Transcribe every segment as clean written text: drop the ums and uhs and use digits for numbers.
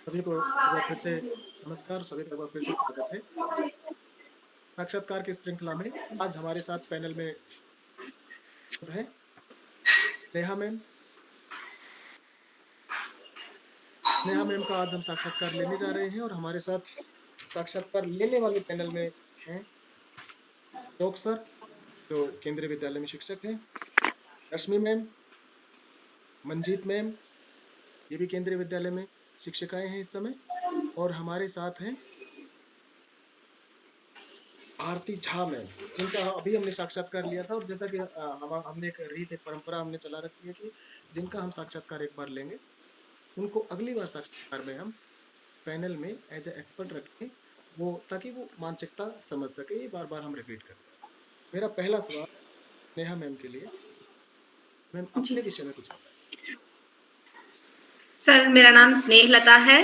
सभी को एक बार फिर से नमस्कार, सभी का एक बार फिर से स्वागत है। साक्षात्कार की श्रृंखला में आज हमारे साथ पैनल में मौजूद है नेहा मैम। नेहा मैम का आज हम साक्षात्कार लेने जा रहे हैं और हमारे साथ साक्षात्कार लेने वाले पैनल में हैं अशोक सर, जो केंद्रीय विद्यालय में शिक्षक हैं, रश्मि मैम, मंजीत मैम, ये भी केंद्रीय विद्यालय में शिक्षिकाएं हैं इस समय, और हमारे साथ हैं भारती झा मैम, जिनका अभी हमने साक्षात्कार लिया था। और जैसा कि हमने एक रीत, एक परंपरा हमने चला रखी है कि जिनका हम साक्षात्कार एक बार लेंगे उनको अगली बार साक्षात्कार में हम पैनल में एज ए एक्सपर्ट रखें, वो ताकि वो मानसिकता समझ सके। ये बार बार हम रिपीट करते हैं। मेरा पहला सवाल नेहा मैम के लिए, मैम जी अपने विषय में कुछ बताएं। सर, मेरा नाम स्नेहलता है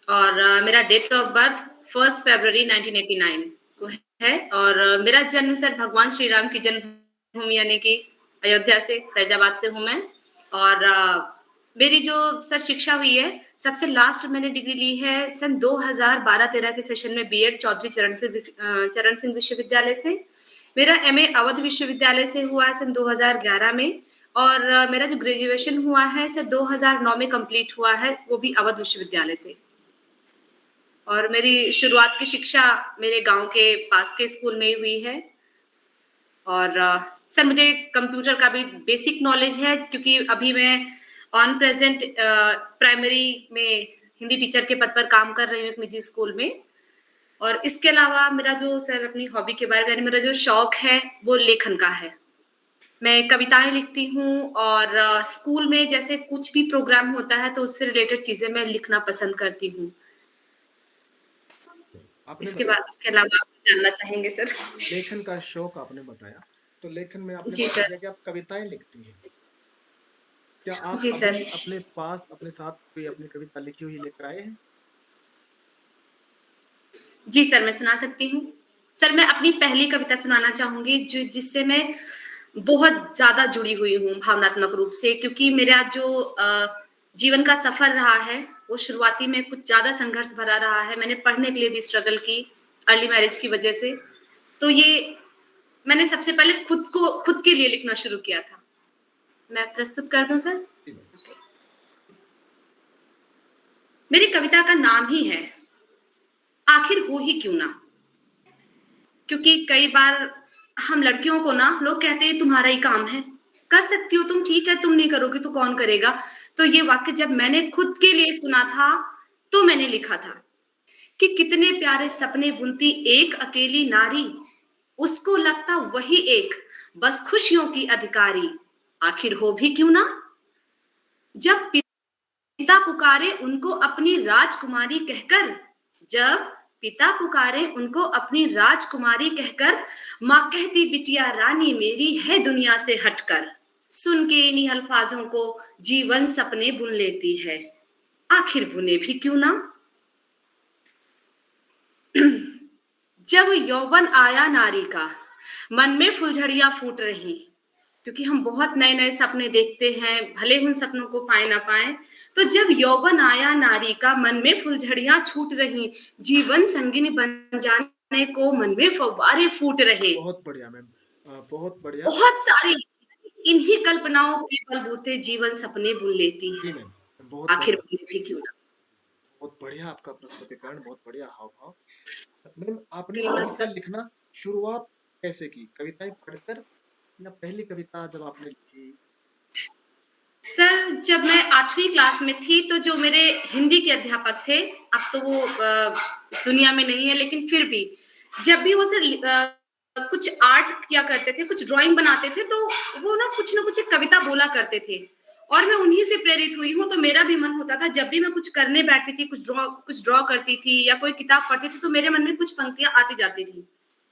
और मेरा डेट ऑफ बर्थ 1 फरवरी 1989 को है और मेरा जन्म सर भगवान श्री राम की जन्मभूमि यानी कि अयोध्या से, फैजाबाद से हूँ मैं। और मेरी जो सर शिक्षा हुई है, सबसे लास्ट मैंने डिग्री ली है सन 2012-13 के सेशन में बीएड चौधरी चरण सिंह विश्वविद्यालय से। मेरा एमए अवध विश्वविद्यालय से हुआ है सन 2011 में, और मेरा जो ग्रेजुएशन हुआ है सर 2009 में कंप्लीट हुआ है, वो भी अवध विश्वविद्यालय से। और मेरी शुरुआत की शिक्षा मेरे गांव के पास के स्कूल में ही हुई है। और सर मुझे कंप्यूटर का भी बेसिक नॉलेज है, क्योंकि अभी मैं ऑन प्रेजेंट प्राइमरी में हिंदी टीचर के पद पर काम कर रही हूँ एक निजी स्कूल में। और इसके अलावा मेरा जो सर अपनी हॉबी के बारे में, मेरा जो शौक है वो लेखन का है। मैं कविताएं लिखती हूँ और स्कूल में जैसे कुछ भी प्रोग्राम होता है तो उससे रिलेटेड चीजें मैं लिखना पसंद करती हूँ। आपने इसके बताया बाद इसके अलावा आप जानना चाहेंगे सर? लेखन का शौक आपने बताया, तो लेखन में आपने जी बता सर। दिया कि आप कविताएं लिखती हैं। क्या आप जी अभी सर। अपने पास अपने साथ कोई अपनी कविता लिखी हुई लेकर आए हैं? जी सर, मैं सुना सकती हूँ। सर मैं अपनी पहली कविता सुनाना चाहूंगी जो जिससे मैं बहुत ज्यादा जुड़ी हुई हूँ भावनात्मक रूप से, क्योंकि मेरा जो जीवन का सफर रहा है वो शुरुआती में कुछ ज्यादा संघर्ष भरा रहा है। मैंने पढ़ने के लिए भी स्ट्रगल की अर्ली मैरिज की वजह से। तो ये मैंने सबसे पहले खुद के लिए लिखना शुरू किया था। मैं प्रस्तुत कर दूं सर? जी मैम। मेरी कविता का नाम ही है आखिर हो ही क्यों ना। क्योंकि कई बार हम लड़कियों को ना लोग कहते हैं तुम्हारा ही काम है, कर सकती हो तुम, ठीक है तुम नहीं करोगी तो कौन करेगा। तो ये वाक्य जब मैंने खुद के लिए सुना था तो मैंने लिखा था कि कितने प्यारे सपने बुनती एक अकेली नारी, उसको लगता वही एक बस खुशियों की अधिकारी, आखिर हो भी क्यों ना। जब पिता पुकारे उनको अपनी राजकुमारी कहकर, जब पिता पुकारे उनको अपनी राजकुमारी कहकर, माँ कहती बिटिया रानी मेरी है दुनिया से हटकर, सुन के इन्हीं अल्फाजों को जीवन सपने बुन लेती है, आखिर बुने भी क्यों ना। जब यौवन आया नारी का, मन में फुलझड़ियां फूट रही, क्योंकि हम बहुत नए नए सपने देखते हैं, भले उन सपनों को पाए ना पाए। तो जब यौवन आया नारी का, मन में फुलझड़ियां छूट रही, जीवन संगिनी बन जाने को मन में फव्वारे फूट रहे। बहुत बढ़िया मैम, बहुत बढ़िया। बहुत सारी इन्हीं कल्पनाओं के बलबूते जीवन सपने बुन लेती जी है, मैम, बहुत आखिर बढ़िया। बुने भी क्यों ना। बहुत बढ़िया आपका प्रस्तुतिकरण, बहुत बढ़िया हाव भाव। मैम आपने धन्यवाद कविता सर। लिखना शुरुआत कैसे की? कविताएं पढ़कर या पहली कविता जब आपने लिखी? सर जब मैं 8वीं क्लास में थी तो जो मेरे हिंदी के अध्यापक थे, अब तो वो इस दुनिया में नहीं है, लेकिन फिर भी जब भी वो सर कुछ आर्ट किया करते थे, कुछ ड्राइंग बनाते थे, तो वो ना कुछ एक कविता बोला करते थे और मैं उन्हीं से प्रेरित हुई हूँ। तो मेरा भी मन होता था जब भी मैं कुछ करने बैठती थी, कुछ ड्रॉ करती थी या कोई किताब पढ़ती थी, तो मेरे मन में कुछ पंक्तियां आती जाती थी।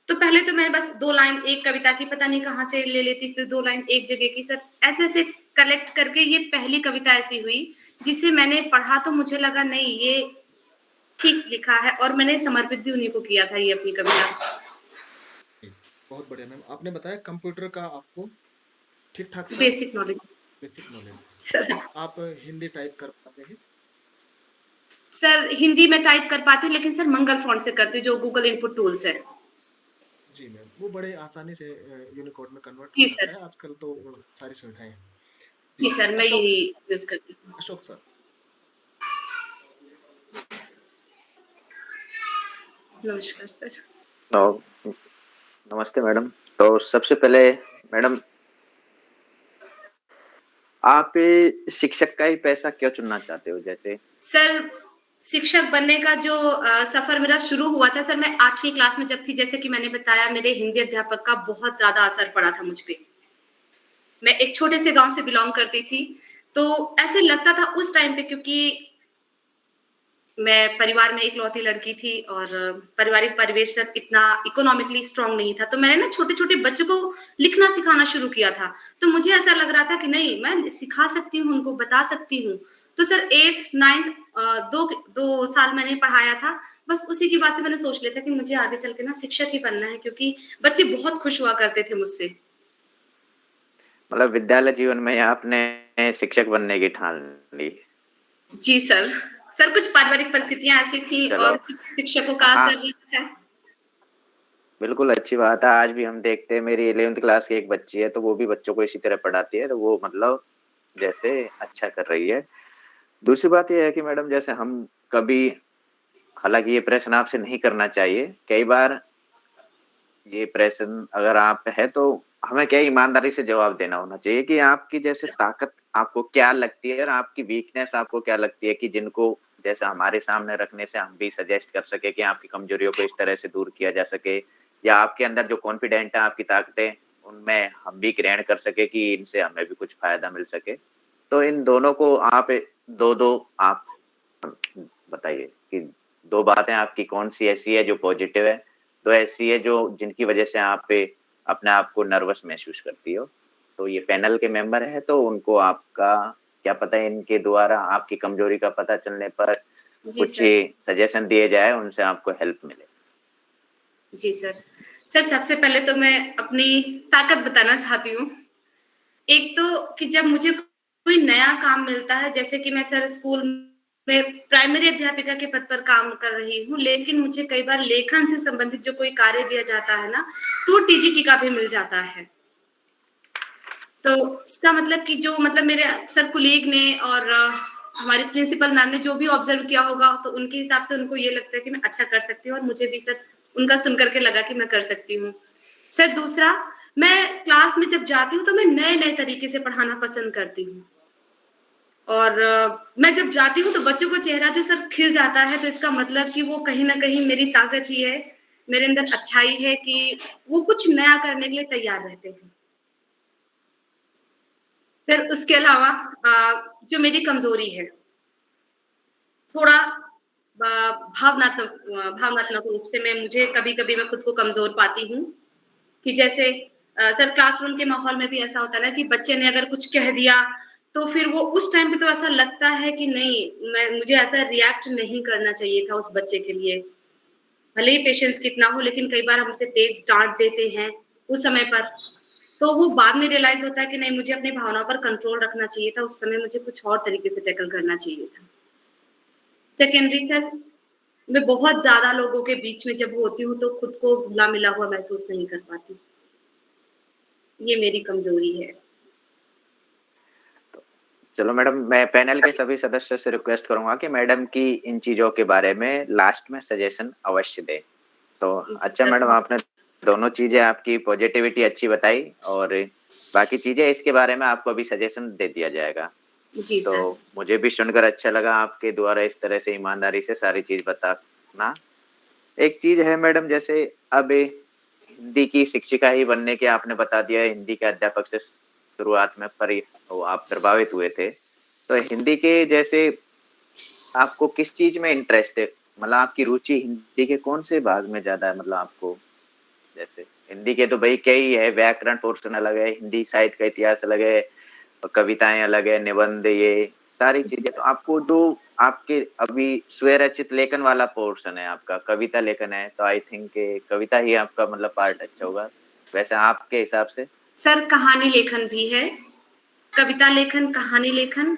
तो पहले तो मैं बस 2 लाइन एक कविता की पता नहीं कहाँ से ले लेती थी, 2 लाइन एक जगह की सर, ऐसे-ऐसे कलेक्ट करके ये पहली कविता ऐसी हुई, जिसे मैंने पढ़ा तो मुझे लगा नहीं ये ठीक लिखा है, और मैंने समर्पित भी उन्हीं को किया था ये अपनी कविता। बहुत बढ़िया मैम। आपने बताया कंप्यूटर का आपको ठीक-ठाक सा basic knowledge. Basic knowledge. Sir आप हिंदी टाइप कर पाते हैं? सर हिंदी में टाइप कर पाती हूँ, लेकिन सर मंगल फ़ॉन्ट से करती हूँ, जो गूगल इनपुट टूल्स है। जी मैम, वो बड़े आसानी से यूनिकोड में कन्वर्ट हो जी जाता सर। है, आजकल तो सारी सुविधाएँ हैं। जी जी, सर, मैं अशोक यही यूज़ करती हूँ। अशोक सर। नमस्कार सर। तो नमस्ते मैडम। तो सबसे पहले मैडम, आप शिक्षक का ही पैसा क्यों चुनना चाहते हो? जैसे सर, शिक्षक बनने का जो सफ़र मेरा शुरू हुआ था सर, मैं 8वीं क्लास में जब थी, जैसे कि मैंने बताया, मेरे हिंदी अध्यापक का बहुत ज़्यादा असर पड़ा था मुझ पे। मैं एक छोटे से गाँव से बिलॉन्ग करती थी, तो ऐसे लगता था उस टाइम पे, क्योंकि मैं परिवार में इकलौती लड़की थी और पारिवारिक परिवेश इतना इकोनॉमिकली स्ट्रॉन्ग नहीं था, तो मैंने ना छोटे-छोटे बच्चों को लिखना सिखाना शुरू किया था। तो मुझे ऐसा लग रहा था कि नहीं, मैं सिखा सकती हूँ, उनको बता सकती हूँ। तो सर 8th 9th 2 साल मैंने पढ़ाया था। बस उसी के बाद से मैंने सोच लिया था कि मुझे आगे चल के ना शिक्षक ही बनना है, क्योंकि बच्चे बहुत खुश हुआ करते थे मुझसे। मतलब विद्यालय जीवन में आपने शिक्षक बनने की ठान ली। जी सर। सर कुछ पारिवारिक परिस्थितियाँ ऐसी थी चलो, और कुछ शिक्षकों का हाँ, असर है। बिल्कुल अच्छी बात है। आज भी हम देखते हैं, मेरी 11th क्लास की एक बच्ची है, तो वो भी बच्चों को इसी तरह पढ़ाती है, तो वो मतलब जैसे अच्छा कर रही है। दूसरी बात ये है कि मैडम, जैसे हम कभी, हालाँकि ये प्रश्न आपसे नहीं करना चाहिए, कई बार ये प्रश्न अगर आप है तो हमें क्या ईमानदारी से जवाब देना होना चाहिए कि आपकी जैसे ताकत आपको क्या लगती है और आपकी वीकनेस आपको क्या लगती है, कि जिनको जैसे हमारे सामने रखने से हम भी सजेस्ट कर सके कि आपकी कमजोरियों को इस तरह से दूर किया जा सके, या आपके अंदर जो कॉन्फिडेंट है, आपकी ताकतें, उनमें हम भी ग्रहण कर सके कि इनसे हमें भी कुछ फायदा मिल सके। तो इन दोनों को आप दो दो आप बताइए कि 2 बातें आपकी कौन-सी ऐसी है जो पॉज़िटिव है, 2 ऐसी है जो जिनकी वज़ह से आप अपने आप को नर्वस महसूस करती हो। तो ये पैनल के मेंबर हैं, तो उनको आपका क्या पता है, इनके द्वारा आपकी कमज़ोरी का पता चलने पर जी कुछ सर। सजेशन दिए जाए, उनसे आपको हेल्प मिले। जी सर। सर सबसे पहले तो मैं अपनी ताकत बताना चाहती हूँ। एक तो कि जब मुझे कोई नया काम मिलता है, जैसे कि मैं सर स्कूल में प्राइमरी अध्यापिका के पद पर काम कर रही हूँ, लेकिन मुझे कई बार लेखन से संबंधित जो कोई कार्य दिया जाता है ना, तो टीजीटी का भी मिल जाता है। तो इसका मतलब कि जो मतलब मेरे सर कोलीग ने और हमारी प्रिंसिपल मैम ने जो भी ऑब्जर्व किया होगा, तो उनके हिसाब से उनको ये लगता है कि मैं अच्छा कर सकती हूँ, और मुझे भी सर उनका सुन कर के लगा कि मैं कर सकती हूँ। सर दूसरा, मैं क्लास में जब जाती हूँ तो मैं नए-नए तरीके से पढ़ाना पसंद करती हूँ। और मैं जब जाती हूँ तो बच्चों का चेहरा जो सर खिल जाता है, तो इसका मतलब कि वो कहीं न कहीं मेरी ताकत ही है, मेरे अंदर अच्छाई है कि वो कुछ नया करने के लिए तैयार रहते हैं। फिर उसके अलावा जो मेरी कमज़ोरी है, थोड़ा भावनात्मक रूप से मुझे कभी-कभी मैं खुद को कमज़ोर पाती हूँ, कि जैसे सर क्लासरूम के माहौल में भी ऐसा होता है ना कि बच्चे ने अगर कुछ कह दिया, तो फिर वो उस टाइम पे तो ऐसा लगता है कि नहीं, मुझे ऐसा रिएक्ट नहीं करना चाहिए था उस बच्चे के लिए। भले ही पेशेंस कितना हो, लेकिन कई बार हम उसे तेज़ डाँट देते हैं उस समय पर, तो वो बाद में रियलाइज़ होता है कि नहीं, मुझे अपनी भावनाओं पर कंट्रोल रखना चाहिए था, उस समय मुझे कुछ और तरीके से टैकल करना चाहिए था। सेकेंडरी सर, मैं बहुत ज़्यादा लोगों के बीच में जब होती हूँ, तो खुद को घुला-मिला हुआ महसूस नहीं कर पाती। ये मेरी कमज़ोरी है। तो चलो मैडम, मैं पैनल के सभी सदस्यों से रिक्वेस्ट करूँगा कि मैडम की इन चीज़ों के बारे में लास्ट में सजेशन अवश्य दें। तो जी अच्छा सर। मैडम, आपने दोनों चीज़ें, आपकी पॉज़िटिविटी अच्छी बताई, और बाकी चीज़ें इसके बारे में आपको अभी सजेशन दे दिया जाएगा। जी तो सर। मुझे भी सुनकर अच्छा लगा आपके द्वारा इस तरह से ईमानदारी से सारी चीज़ बताना। एक चीज़ है मैडम, जैसे अब हिंदी की शिक्षिका ही बनने के आपने बता दिया, हिंदी के अध्यापक से शुरुआत में वो आप प्रभावित हुए थे। तो हिंदी के जैसे आपको किस चीज़ में इंटरेस्ट है? मतलब आपकी रुचि हिंदी के कौन-से भाग में ज़्यादा है? मतलब आपको जैसे हिंदी के तो भई कई है, व्याकरण पोर्शन अलग है, हिंदी साहित्य का इतिहास अलग है, और कविताएँ अलग है, निबंध, ये सारी चीज़ें। तो आपको जो आपके अभी स्वरचित लेखन वाला पोर्शन है आपका, कविता लेखन है, तो आई थिंक कविता ही आपका मतलब पार्ट अच्छा होगा। वैसे आपके हिसाब से? सर कहानी लेखन भी है, कविता लेखन, कहानी लेखन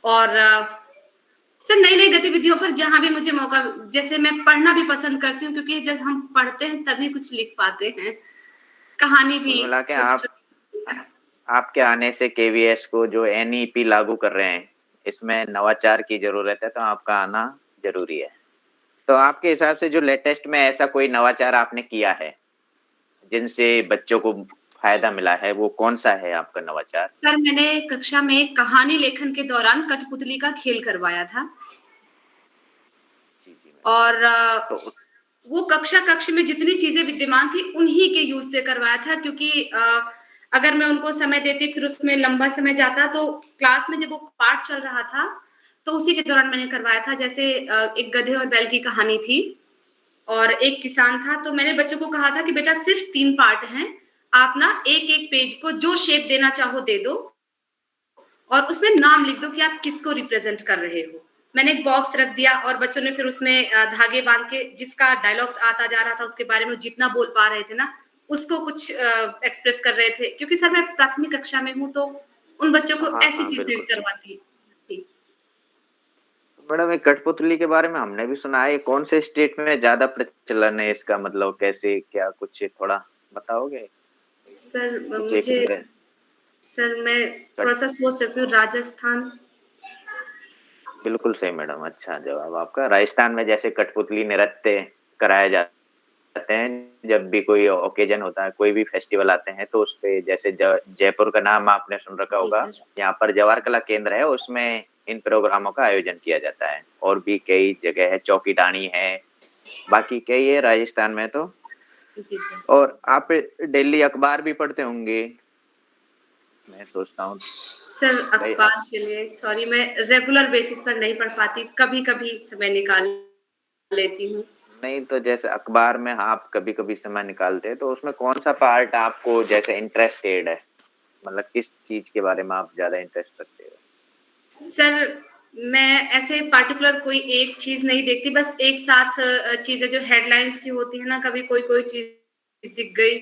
और सर नई-नई गतिविधियों पर जहाँ भी मुझे मौका, जैसे मैं पढ़ना भी पसंद करती हूँ क्योंकि जब हम पढ़ते हैं तभी कुछ लिख पाते हैं। कहानी भी कुल मिला के छोटी-छोटी। आपके आने से केवीएस को जो एनईपी लागू कर रहे हैं, इसमें नवाचार की ज़रूरत है, तो आपका आना ज़रूरी है। तो आपके हिसाब से जो लेटेस्ट में ऐसा कोई नवाचार आपने किया है, जिनसे बच्चों को फ़ायदा मिला है, वो कौन-सा है आपका नवाचार? सर मैंने कक्षा में कहानी लेखन के दौरान कठपुतली का खेल करवाया था जी, जी मैडम। और तो उस वो कक्ष में जितनी चीज़ें विद्यमान थी उन्हीं के यूज़ से करवाया था क्योंकि अगर मैं उनको समय देती फिर उसमें लंबा समय जाता तो क्लास में जब वो पाठ चल रहा था, तो उसी के दौरान मैंने करवाया था। जैसे एक गधे और बैल की कहानी थी और एक किसान था, तो मैंने बच्चों को कहा था कि बेटा सिर्फ 3 पार्ट हैं, आप ना एक-एक पेज को जो शेप देना चाहो दे दो और उसमें नाम लिख दो कि आप किसको रिप्रेजेंट कर रहे हो। मैंने एक बॉक्स रख दिया और बच्चों ने फिर उसमें धागे बांध के जिसका डायलॉग्स आता जा रहा था उसके बारे में जितना बोल पा रहे थे ना, उसको कुछ एक्सप्रेस कर रहे थे। क्योंकि सर मैं प्राथमिक कक्षा में हूँ तो उन बच्चों को हाँ, ऐसी हाँ, चीज़ें बिल्कुल। करवाती थी। मैडम, ये कठपुतली के बारे में हमने भी सुना है, ये कौन से स्टेट में ज़्यादा प्रचलन है इसका, मतलब कैसे क्या कुछ थोड़ा बताओगे? सर कुछ एक मुझे ड्रे सर मैं कट थोड़ा-सा सोच सकती हूँ राजस्थान। बिल्कुल सही मैडम, अच्छा जवाब आपका। राजस्थान में जैसे कठपुतली नृत्य कराए जाते हैं, जब भी कोई ओकेजन होता है, कोई भी फेस्टिवल आते हैं, तो उसपे जैसे जयपुर का नाम आपने सुन रखा जी होगा, सर। यहाँ पर जवाहर कला केंद्र है, उसमें इन प्रोग्रामों का आयोजन किया जाता है। और भी कई जगह है, चौकीडानी है, बाकी कई है राजस्थान में तो। जी सर। और आप डेली अखबार भी पढ़ते होंगे, मैं सोचता हूँ। सर कई अखबार के लिए सॉरी मैं रेगुलर बेसिस पर नहीं पढ़ पाती, कभी-कभी समय निकाल लेती हूँ। नहीं तो जैसे अखबार में आप कभी-कभी समय निकालते हैं, तो उसमें कौन-सा पार्ट आपको जैसे इंटरेस्टेड है? मतलब किस चीज़ के बारे में आप ज़्यादा इंटरेस्ट रखते हो? सर मैं ऐसे पार्टिकुलर कोई एक चीज़ नहीं देखती, बस एक साथ चीज़ें जो हेडलाइन्स की होती है ना, कभी कोई चीज़ दिख गई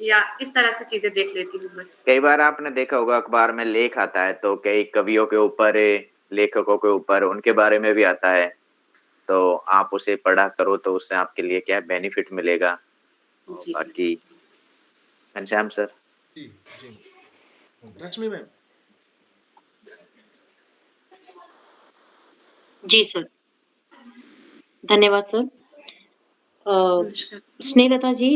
या इस तरह से चीज़ें देख लेती हूँ बस। कई बार आपने देखा होगा अखबार में लेख आता है, तो कई कवियों के ऊपर, लेखकों के ऊपर, उनके बारे में भी आता है। तो आप उसे पढ़ा करो, तो उससे आपके लिए क्या बेनिफिट मिलेगा। और जी सर। बाकी घनश्याम सर। जी, जी। रश्मि मैम। जी सर, धन्यवाद सर। अ, नमस्कार। स्नेहलता जी,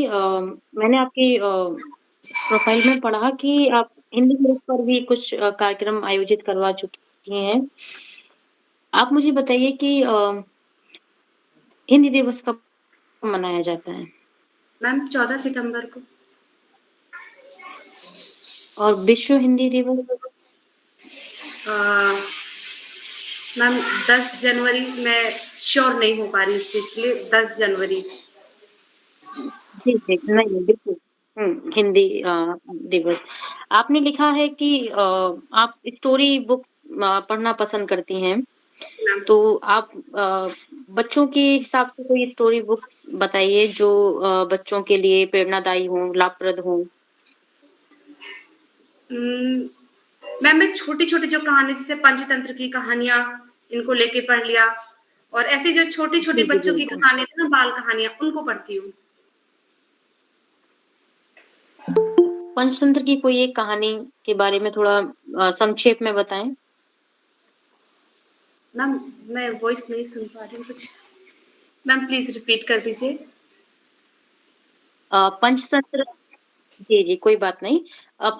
मैंने आपकी प्रोफ़ाइल में पढ़ा कि आप हिंदी दिवस पर भी कुछ कार्यक्रम आयोजित करवा चुकी हैं। आप मुझे बताइए कि हिंदी दिवस कब मनाया जाता है? मैम 14 सितंबर को। और विश्व हिंदी दिवस? अ, मैम 10 जनवरी, मैं श्योर नहीं हो पा रही इस चीज़ के लिए, 10 जनवरी। जी, जी। नहीं, नहीं, बिल्कुल। हिंदी दिवस। आपने लिखा है कि आप स्टोरी बुक पढ़ना पसंद करती हैं। मैम तो आप बच्चों के हिसाब से कोई स्टोरी बुक्स बताइए जो बच्चों के लिए प्रेरणादायी हों, लाभप्रद हों। उम, मैम मैं छोटी-छोटी जो कहानी जैसे पंचतंत्र की कहानियाँ, इनको लेके पढ़ लिया और ऐसे जो छोटी-छोटी जी, जी, बच्चों की बिल्कुल। कहानी थी ना, बाल कहानियाँ, उनको पढ़ती हूँ। पंचतंत्र की कोई एक कहानी के बारे में थोड़ा संक्षेप में बताएँ? मैम मैं वॉइस नहीं सुन पा रही हूँ कुछ। मैम प्लीज़ रिपीट कर दीजिए। पंचतंत्र जी, जी, कोई बात नहीं।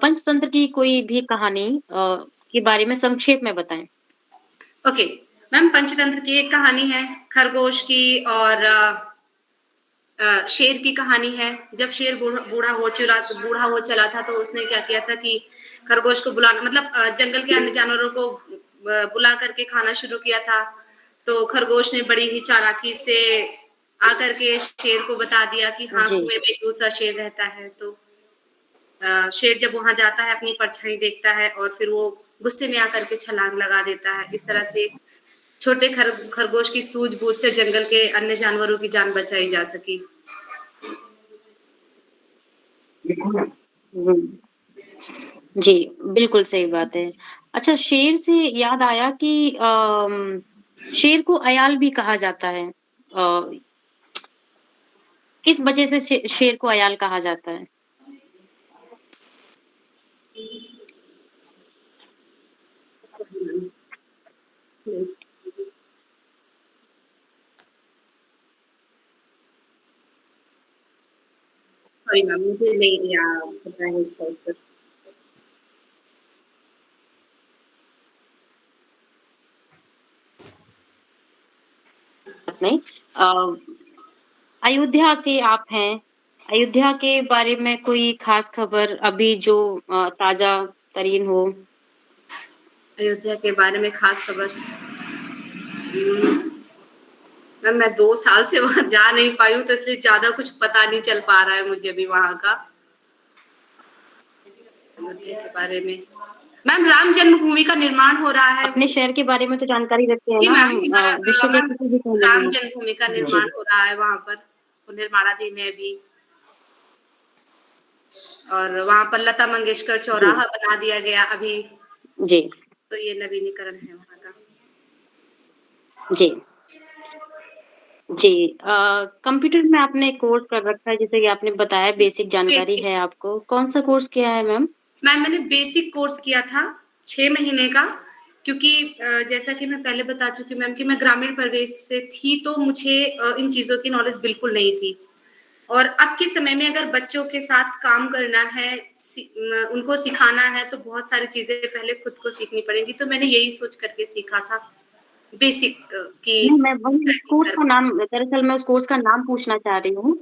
पंचतंत्र की कोई भी कहानी के बारे में संक्षेप में बताएँ। ओके, मैम पंचतंत्र की एक कहानी है, खरगोश की और शेर की कहानी है। जब शेर बूढ़ा हो चला था तो उसने क्या किया था कि खरगोश को बुलाना मतलब जंगल के अन्य जानवरों को बुला करके खाना शुरू किया था। तो खरगोश ने बड़ी ही चालाकी से आकर के शेर को बता दिया कि हाँ, जी। कुएँ में एक दूसरा शेर रहता है। तो शेर जब वहाँ जाता है अपनी परछाई देखता है और फिर वो गुस्से में आकर के छलांग लगा देता है। इस तरह से छोटे खरगोश की सूझबूझ से जंगल के अन्य जानवरों की जान बचाई जा सकी। हुँ। जी, बिल्कुल सही बात है। अच्छा, शेर से याद आया कि शेर को अयाल भी कहा जाता है। किस वजह से शेर को अयाल कहा जाता है? सॉरी मैम, मुझे नहीं पता है इसका उत्तर। बात नहीं। अयोध्या से आप हैं, अयोध्या के बारे में कोई ख़ास खबर अभी जो ताज़ा तरीन हो? अयोध्या के बारे में खास खबर मैम, मैं 2 साल से वहाँ जा नहीं पाई हूँ, तो इसलिए ज़्यादा कुछ पता नहीं चल पा रहा है मुझे अभी वहाँ का। अयोध्या के बारे में मैम, राम जन्मभूमि का निर्माण हो रहा है अपने वो। शहर के बारे में तो जानकारी रखते हैं जी ना मैम, हम हमारा विश्व के मैम किसी भी कोने राम में। जन्मभूमि का जी, निर्माण हो रहा है वहाँ पर, वो निर्माणाधीन है अभी। और वहाँ पर लता मंगेशकर जी, चौराहा बना दिया गया अभी, जी, तो ये नवीनीकरण है वहाँ का। जी, जी। कंप्यूटर में आपने कोर्स कर रखा है जैसे कि आपने बताया बेसिक जानकारी बेसिक है आपको। कौन-सा कोर्स किया है मैम? मैम, मैंने बेसिक कोर्स किया था 6 महीने का, क्योंकि जैसा कि मैं पहले बता चुकी हूँ मैम कि मैं ग्रामीण परिवेश से थी, तो मुझे इन चीज़ों की नॉलेज बिल्कुल नहीं थी। और अब के समय में अगर बच्चों के साथ काम करना है, उनको सिखाना है, तो बहुत सारी चीज़ें पहले खुद को सीखनी पड़ेंगी, तो मैंने यही सोच करके सीखा था बेसिक कि नहीं, मैं वही उस टाइपिंग कोर्स कर का नाम दरअसल मैं उस कोर्स का नाम पूछना चाह रही हूँ।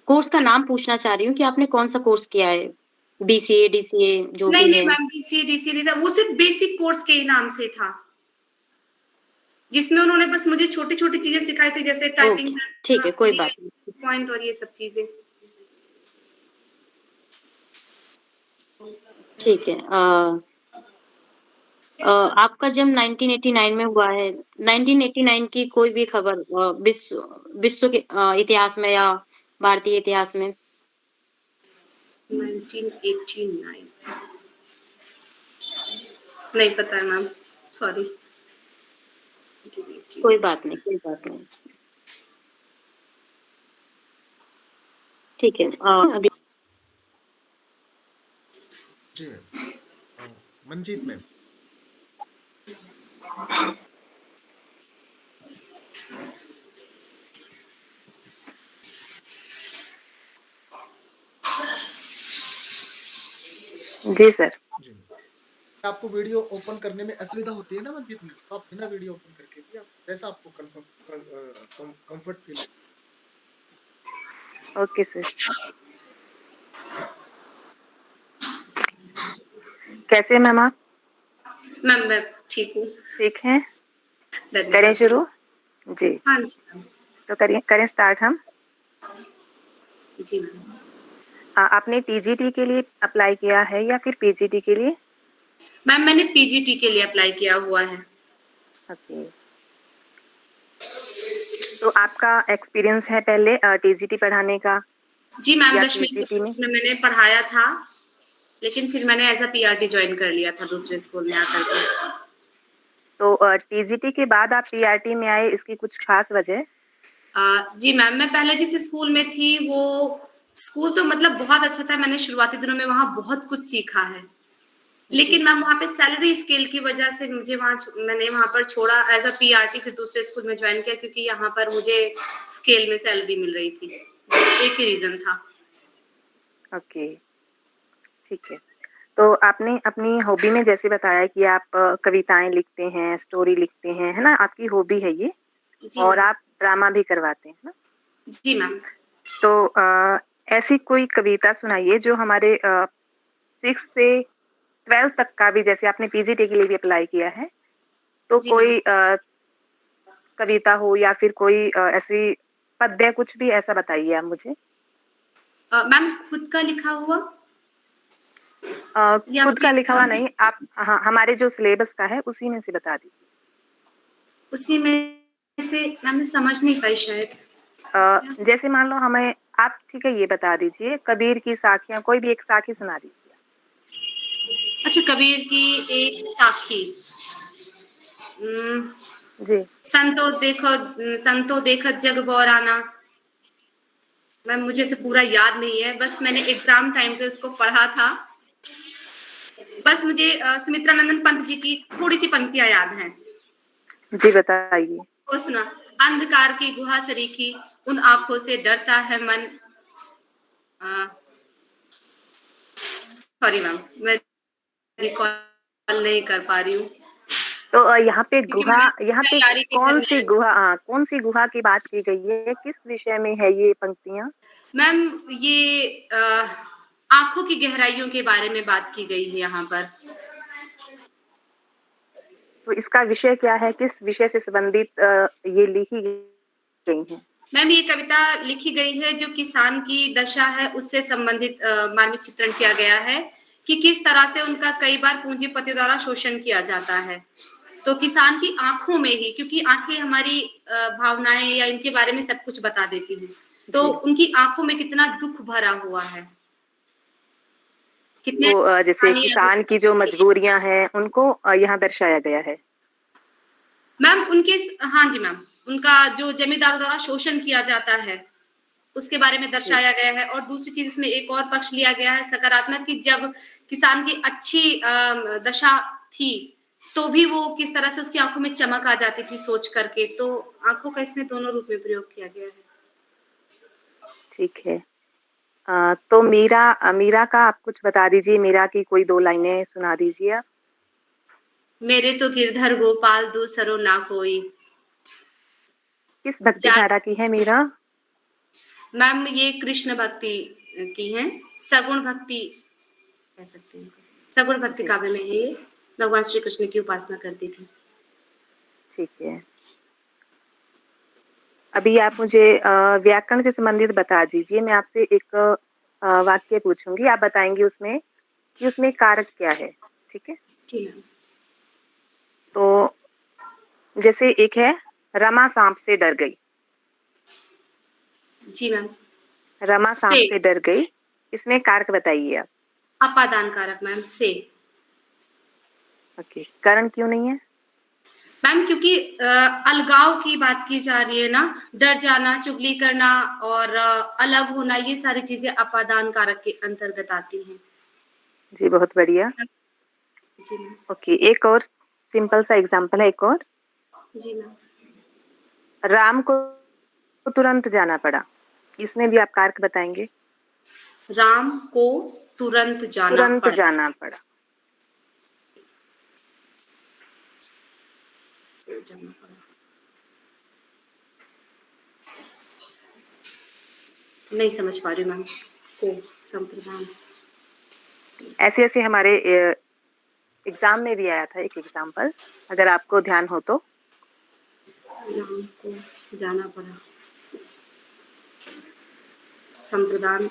कोर्स का नाम पूछना चाह रही हूँ कि आपने कौन-सा कोर्स किया है? बीसीए, डीसीए जो नहीं, भी नहीं है? मैम, बीसीए, डीसीए नहीं था, वो सिर्फ़ बेसिक कोर्स के ही नाम से था। जिसमें उन्होंने बस मुझे छोटी-छोटी चीज़ें सिखाई थी, जैसे टाइपिंग ओके, ठीक है, कोई बात नहीं। पॉइंट और ये सब चीज़ें। ठीक है। आपका जन्म 1989 में हुआ है। 1989 की कोई भी खबर विश्व के इतिहास में या भारतीय इतिहास में? 1989 नहीं पता है मैम, सॉरी। कोई बात नहीं, कोई बात नहीं। ठीक है। अगला जी मैम। मंजीत मैम। जी सर। जी मैम। आपको वीडियो ओपन करने में असुविधा होती है ना मंजीत मैम, तो आप बिना वीडियो ओपन करके भी आप जैसा आपको कंफर्ट फील हो। Okay sir. कैसे हैं मैम आप? मैम, मैं ठीक हूँ, ठीक हैं? करें धन्यवाद। शुरू? जी, हाँ जी मैम। तो करें स्टार्ट हम? जी मैम। आपने टीजीटी के लिए अप्लाई किया है या फिर पीजीटी के लिए? मैम, मैंने पीजीटी के लिए अप्लाई किया हुआ है। ओके। तो आपका एक्सपीरियंस है पहले टीजीटी पढ़ाने का जी मैम, या दशमीश पीजीटी में? में मैंने पढ़ाया था, लेकिन फिर मैंने एज़ अ पीआरटी जॉइन कर लिया था दूसरे स्कूल में आकर के। तो टीजीटी के बाद आप पीआरटी में आए इसकी कुछ खास वजह? जी मैम, मैं पहले जिस स्कूल में थी, वो स्कूल तो मतलब बहुत अच्छा था, मैंने शुरुआती दिनों में वहाँ बहुत कुछ सीखा है। जी। लेकिन मैम वहाँ पे सैलरी स्केल की वजह से मैंने वहाँ पर छोड़ा, एज़ अ पीआरटी फिर दूसरे स्कूल में जॉइन किया, क्योंकि यहाँ पर मुझे स्केल में सैलरी मिल रही थी। बस एक ही रीज़न था। ओके, ठीक है। तो आपने अपनी हॉबी में जैसे बताया कि आप कविताएँ लिखते हैं, स्टोरी लिखते हैं, है ना? आपकी हॉबी है ये जी और मैम। आप ड्रामा भी करवाते हैं ना? जी मैम। तो ऐसी कोई कविता सुनाइए जो हमारे 6 से 12 तक का भी जैसे आपने पीजीटी के लिए भी अप्लाई किया है, तो जी मैम। कोई कविता हो या फिर कोई ऐसी पद्य कुछ भी ऐसा बताइए आप मुझे। मैम, खुद का लिखा हुआ या खुद का लिखा हुआ फिर नहीं, आप हाँ, हमारे जो सिलेबस का है उसी में से बता दीजिए। उसी में से मैम मैं समझ नहीं पाई शायद। जैसे मान लो हमें आप ठीक है ये बता दीजिए, कबीर की साखियाँ कोई भी एक साखी सुना दीजिए। अच्छा, कबीर की एक साखी। जी। संतो देखत जग बौराना। मैम मुझे इसे पूरा याद नहीं है, बस मैंने एग्जाम टाइम पे उसको पढ़ा था। बस मुझे सुमित्रानंदन पंत जी की थोड़ी सी पंक्तियां याद हैं। जी, बताइए। वो सुना, अंधकार की गुहा सरीखी, उन आंखों से डरता है मन। सॉरी मैम, मैं रिकॉल नहीं कर पा रही हूँ तो यहाँ पे क्योंकि मैंने यहाँ पे तैयारी के कौन सी दरमियान। कौन सी गुहा की बात की गई है? किस विषय में है ये पंक्तियाँ? मैम ये आंखों की गहराइयों के बारे में बात की गई है यहाँ पर। तो इसका विषय क्या है? किस विषय से संबंधित ये लिखी गई है? मैम ये कविता लिखी गई है जो किसान की दशा है उससे संबंधित मार्मिक चित्रण किया गया है कि किस तरह से उनका कई बार पूंजीपतियों द्वारा शोषण किया जाता है। तो किसान की आंखों में ही, क्योंकि आंखें हमारी भावनाएं या इनके बारे में सब कुछ बता देती हैं, तो जी। उनकी आंखों में कितना दुख भरा हुआ है, कितने तो जैसे किसान की जो मजबूरियां हैं उनको यहाँ दर्शाया गया है। मैम उनके, हाँ जी मैम, उनका जो जमींदारों द्वारा शोषण किया जाता है उसके बारे में दर्शाया गया है। और दूसरी चीज इसमें एक और पक्ष लिया गया है सकारात्मक, कि जब किसान की अच्छी दशा थी तो भी वो किस तरह से उसकी आंखों में चमक आ जाती थी सोच करके। तो आंखों का इसमें दोनों रूप में प्रयोग किया गया है। ठीक है। तो मीरा का आप कुछ बता दीजिए, मीरा की कोई 2 लाइनें सुना दीजिए आप। मेरे तो गिरधर गोपाल दूसरो ना कोई। किस भक्ति धारा की है मीरा? मैम ये कृष्ण भक्ति की है, सगुण भक्ति कह सकते हैं, सगुण भक्ति काव्य में है ये। भगवान श्री कृष्ण की उपासना करती थी। ठीक है। अभी आप मुझे व्याकरण से संबंधित बता दीजिए। मैं आपसे एक वाक्य पूछूंगी, आप बताएंगे उसमें कि उसमें कारक क्या है, ठीक है? जी मैम। तो जैसे एक है, रमा सांप से डर गई। जी मैम। रमा सांप से डर गई, इसमें कारक बताइए आप। अपादान कारक मैम, से। ओके, कारण क्यों नहीं है? मैम क्योंकि अलगाव की बात की जा रही है ना, डर जाना, चुगली करना और अलग होना, ये सारी चीजें अपादान कारक के अंतर्गत आती हैं। जी, बहुत बढ़िया। जी मैम। ओके, एक और सिंपल सा एग्जांपल है, एक और। जी मैम। राम को तुरंत जाना पड़ा, इसमें भी आप कारक बताएंगे। राम को तुरंत जाना पड़ा। जाना पड़ा। जाना पड़ा, नहीं समझ पा रही मैम। को संप्रदान, ऐसे ऐसे हमारे एग्जाम में भी आया था एक एग्जाम्पल, अगर आपको ध्यान हो तो। राम को जाना पड़ा, संप्रदान।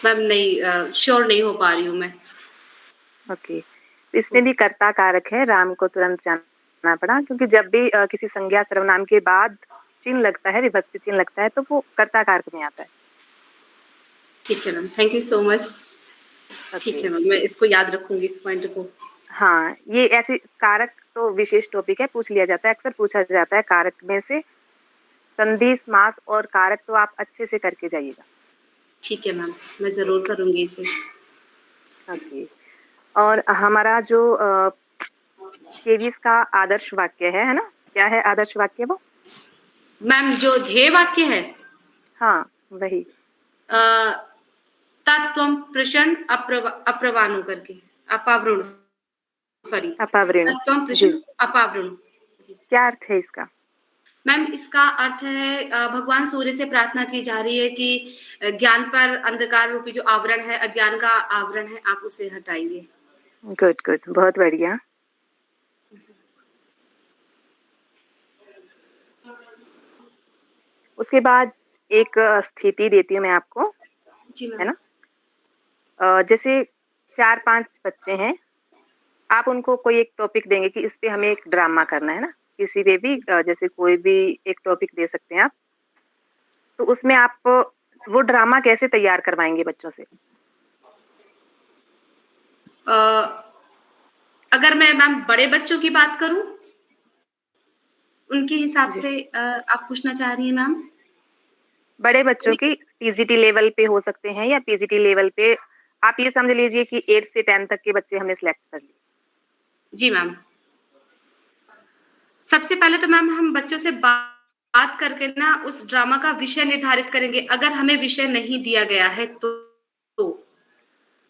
मैम नहीं, श्योर नहीं हो पा रही हूँ मैं। ओके, इसमें भी कर्ता कारक है, राम को तुरंत जाना पड़ा, क्योंकि जब भी किसी संज्ञा सर्वनाम के बाद चिन्ह लगता है, विभक्ति चिन्ह लगता है, तो वो कर्ता कारक में आता है। ठीक है ma'am, thank you so much. ठीक है मैम, मैं इसको याद रखूंगी, इस पॉइंट को। हाँ, ये ऐसे कारक तो विशेष टॉपिक है, पूछ लिया जाता है, अक्सर पूछा जाता है कारक में से। संधि, समास और कारक तो आप अच्छे से करके जाइएगा। ठीक है मैम, मैं जरूर करूंगी इसे। ओके, और हमारा जो 23 का आदर्श वाक्य है ना? क्या है आदर्श वाक्य वो? मैम जो ध्येय वाक्य है, हाँ, वही। तत्त्वम प्रश्न अप्रवाणु करके, अपावृणु, सॉरी, अपावृणु। तत्त्वम जी, प्रश्न अपावृणु। क्या अर्थ है इसका? मैम इसका अर्थ है भगवान सूर्य से प्रार्थना की जा रही है कि ज्ञान पर अंधकार रूपी जो आवरण है, अज्ञान का आवरण है, आप उसे हटाइए। गुड गुड, बहुत बढ़िया। उसके बाद एक स्थिति देती हूँ मैं आपको, जी है मैम। ना? जैसे 4-5 बच्चे हैं, आप उनको कोई एक टॉपिक देंगे कि इस पे हमें एक ड्रामा करना है ना, किसी पे भी जैसे कोई भी एक टॉपिक दे सकते हैं आप। तो उसमें आप वो ड्रामा कैसे तैयार करवाएंगे बच्चों से? अ, अगर मैं मैम बड़े बच्चों की बात करूँ, उनके हिसाब जी। से आप पूछना चाह रही हैं मैम? बड़े बच्चों की टीजीटी लेवल पे हो सकते हैं या पीजीटी लेवल पे, आप ये समझ लीजिए कि 8 से 10 तक के बच्चे हमने सिलेक्ट कर लिए। जी मैम। सबसे पहले तो मैम हम बच्चों से बात करके ना उस ड्रामा का विषय निर्धारित करेंगे। अगर हमें विषय नहीं दिया गया है तो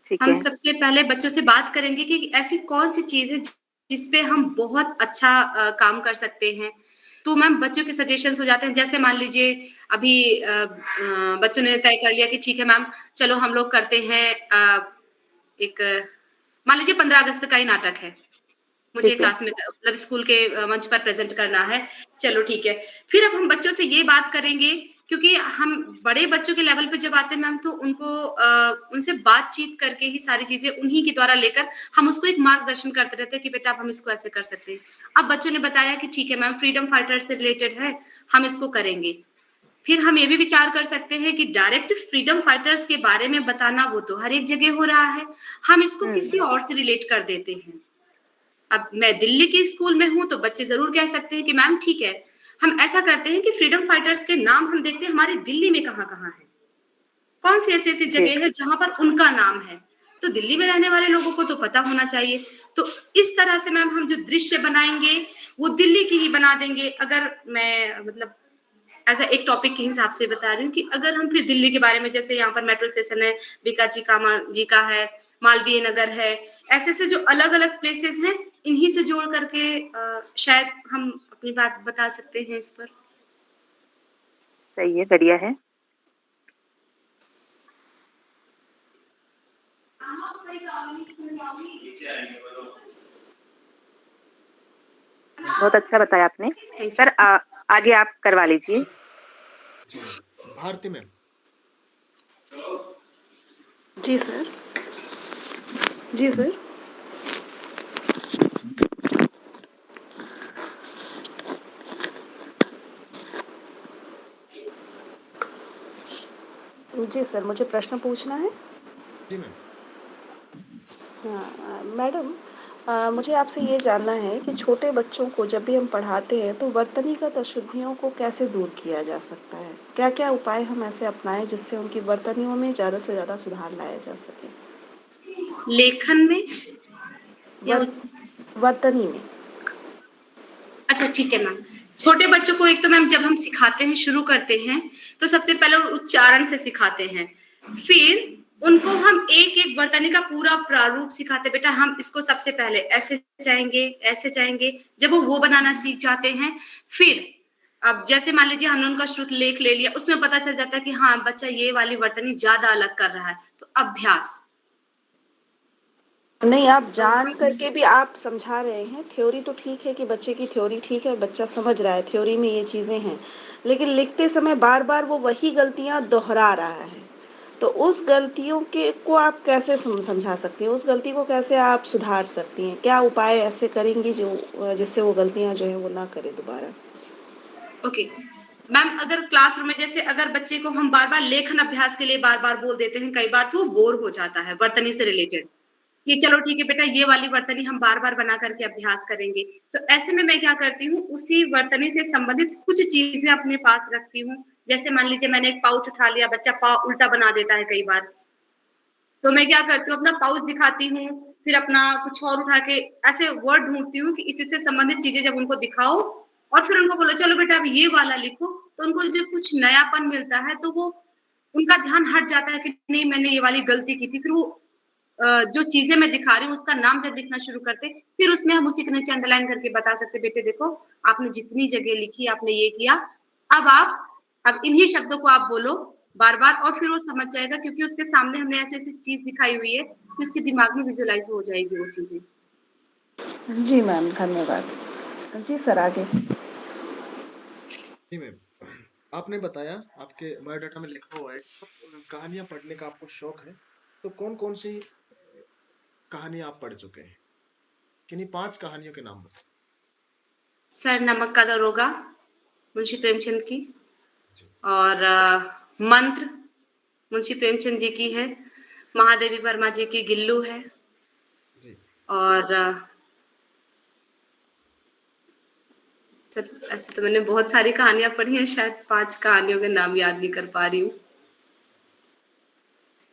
ठीक हम है। सबसे पहले बच्चों से बात करेंगे कि ऐसी कौन-सी चीज़ है जिस पे हम बहुत अच्छा काम कर सकते हैं। तो मैम बच्चों के सजेशंस हो जाते हैं, जैसे मान लीजिए अभी बच्चों ने तय कर लिया कि ठीक है मैम, चलो हम लोग करते हैं एक मान लीजिए 15 अगस्त का ही नाटक है। मुझे ठीक है। क्लास में मतलब स्कूल के मंच पर प्रेज़ेंट करना है, चलो ठीक है। फिर अब हम बच्चों से ये बात करेंगे क्योंकि हम बड़े बच्चों के लेवल पे जब आते हैं मैम तो उनको उनसे बातचीत करके ही सारी चीज़ें उन्हीं के द्वारा लेकर हम उसको एक मार्गदर्शन करते रहते हैं कि बेटा अब हम इसको ऐसे कर सकते हैं। अब बच्चों ने बताया कि ठीक है मैम फ्रीडम फाइटर से रिलेटेड है, हम इसको करेंगे। फिर हम ये भी विचार कर सकते हैं कि डायरेक्ट फ्रीडम फाइटर्स के बारे में बताना वो तो हर एक जगह हो रहा है, हम इसको किसी और से रिलेट कर देते हैं। अब मैं दिल्ली के स्कूल में हूँ, तो बच्चे ज़रूर कह सकते हैं कि मैम ठीक है, हम ऐसा करते हैं कि फ्रीडम फाइटर्स के नाम हम देखते हैं हमारे दिल्ली में कहाँ-कहाँ हैं। कौन-सी ऐसी-ऐसी जी। जगह है जहाँ पर उनका नाम है। तो दिल्ली में रहने वाले लोगों को तो पता होना चाहिए। तो इस तरह से मैम हम जो दृश्य बनाएँगे, वो दिल्ली की ही बना देंगे। अगर मैं मतलब ऐसा एक टॉपिक के हिसाब से बता रही हूँ कि अगर हम फिर दिल्ली के बारे में जैसे यहाँ पर मेट्रो स्टेशन है, बीकाजी कामा जी का है, मालवीय नगर है, ऐसे-ऐसे जो अलग-अलग प्लेसेस हैं, इन्हीं से जोड़ करके शायद हम अपनी बात बता सकते हैं इस पर। सही है, बढ़िया है। बहुत अच्छा बताया आपने। Thank sir you. आगे आप करवा लीजिए। जी मैम। भारती मैम। जी सर। जी सर। जी सर, मुझे प्रश्न पूछना है। जी मैम। हाँ, मैडम मुझे आपसे ये जानना है कि छोटे बच्चों को जब भी हम पढ़ाते हैं तो वर्तनीगत अशुद्धियों को कैसे दूर किया जा सकता है? क्या-क्या उपाय हम ऐसे अपनाएँ जिससे उनकी वर्तनियों में ज़्यादा से ज़्यादा सुधार लाया जा सके? लेखन में या वर वर्तनी में। अच्छा ठीक है मैम। छोटे बच्चों को एक तो मैम जब हम सिखाते हैं, शुरू करते हैं, तो सबसे पहले उच्चारण से सिखाते हैं। फिर उनको हम एक-एक वर्तनी का पूरा प्रारूप सिखाते हैं, बेटा हम इसको सबसे पहले ऐसे जाएँगे, ऐसे जाएँगे। जब वो बनाना सीख जाते हैं, फिर अब जैसे मान लीजिए हमने उनका श्रुत लेख ले लिया, उसमें पता चल जाता है कि हाँ, बच्चा ये वाली वर्तनी ज़्यादा अलग कर रहा है, तो अभ्यास। नहीं, आप तो जान करके भी आप समझा रहे हैं। थ्योरी तो ठीक है कि बच्चे की थ्योरी ठीक है, बच्चा समझ रहा है, थ्योरी में ये चीज़ें हैं। लेकिन लिखते समय बार-बार वो वही गलतियाँ दोहरा रहा है। तो उस गलतियों के को आप कैसे समझा सकती हैं? उस गलती को कैसे आप सुधार सकती हैं? क्या उपाय ऐसे करेंगी जो जिससे वो गलतियाँ जो हैं वो ना करे दोबारा? ओके। मैम अगर क्लासरूम में जैसे अगर बच्चे को हम बार-बार लेखन अभ्यास के लिए बार-बार बोल देते हैं, कई बार तो वो बोर हो जाता है वर्तनी से रिलेटेड, कि चलो ठीक है बेटा ये वाली वर्तनी हम बार-बार बना करके अभ्यास करेंगे। तो ऐसे में मैं क्या करती हूँ, उसी वर्तनी से संबंधित कुछ चीज़ें अपने पास रखती हूँ। जैसे मान लीजिए मैंने एक पाउच उठा लिया, बच्चा उल्टा बना देता है कई बार। तो मैं क्या करती हूँ, अपना पाउच दिखाती हूँ, फिर अपना कुछ और उठा के ऐसे वर्ड ढूँढती हूँ कि इसी से संबंधित चीज़ें जब उनको दिखाओ और फिर उनको बोलो चलो बेटा अब ये वाला लिखो, तो उनको जो कुछ नयापन मिलता है तो वो उनका ध्यान हट जाता है कि नहीं मैंने ये वाली गलती की थी। फिर वो जो चीज़ें मैं दिखा रही हूँ उसका नाम जब लिखना शुरू करते, फिर उसमें हम उसी के नीचे अंडरलाइन करके बता सकते बेटे देखो, आपने जितनी जगह लिखी आपने ये किया, अब इन्हीं शब्दों को आप बोलो बार-बार और फिर वो समझ जाएगा क्योंकि उसके सामने हमने ऐसी-ऐसी चीज़ दिखाई हुई है कि उसके दिमाग में विजुअलाइज़ हो जाएगी वो चीज़ें। जी मैम, धन्यवाद। जी सर, आगे। जी मैम। आपने बताया आपके बायोडाटा में लिखा हुआ है कि कहानियाँ पढ़ने का आपको शौक है। तो कौन-कौन सी कहानियाँ आप पढ़ चुके हैं? किन्हीं 5 कहानियों के नाम बताएँ? सर नमक का दरोगा, मुंशी प्रेमचंद की जी। और मंत्र मुंशी प्रेमचंद जी की है, महादेवी वर्मा जी की गिल्लू है और सर ऐसे तो मैंने बहुत सारी कहानियाँ पढ़ी हैं, शायद 5 कहानियों के नाम याद नहीं कर पा रही हूँ।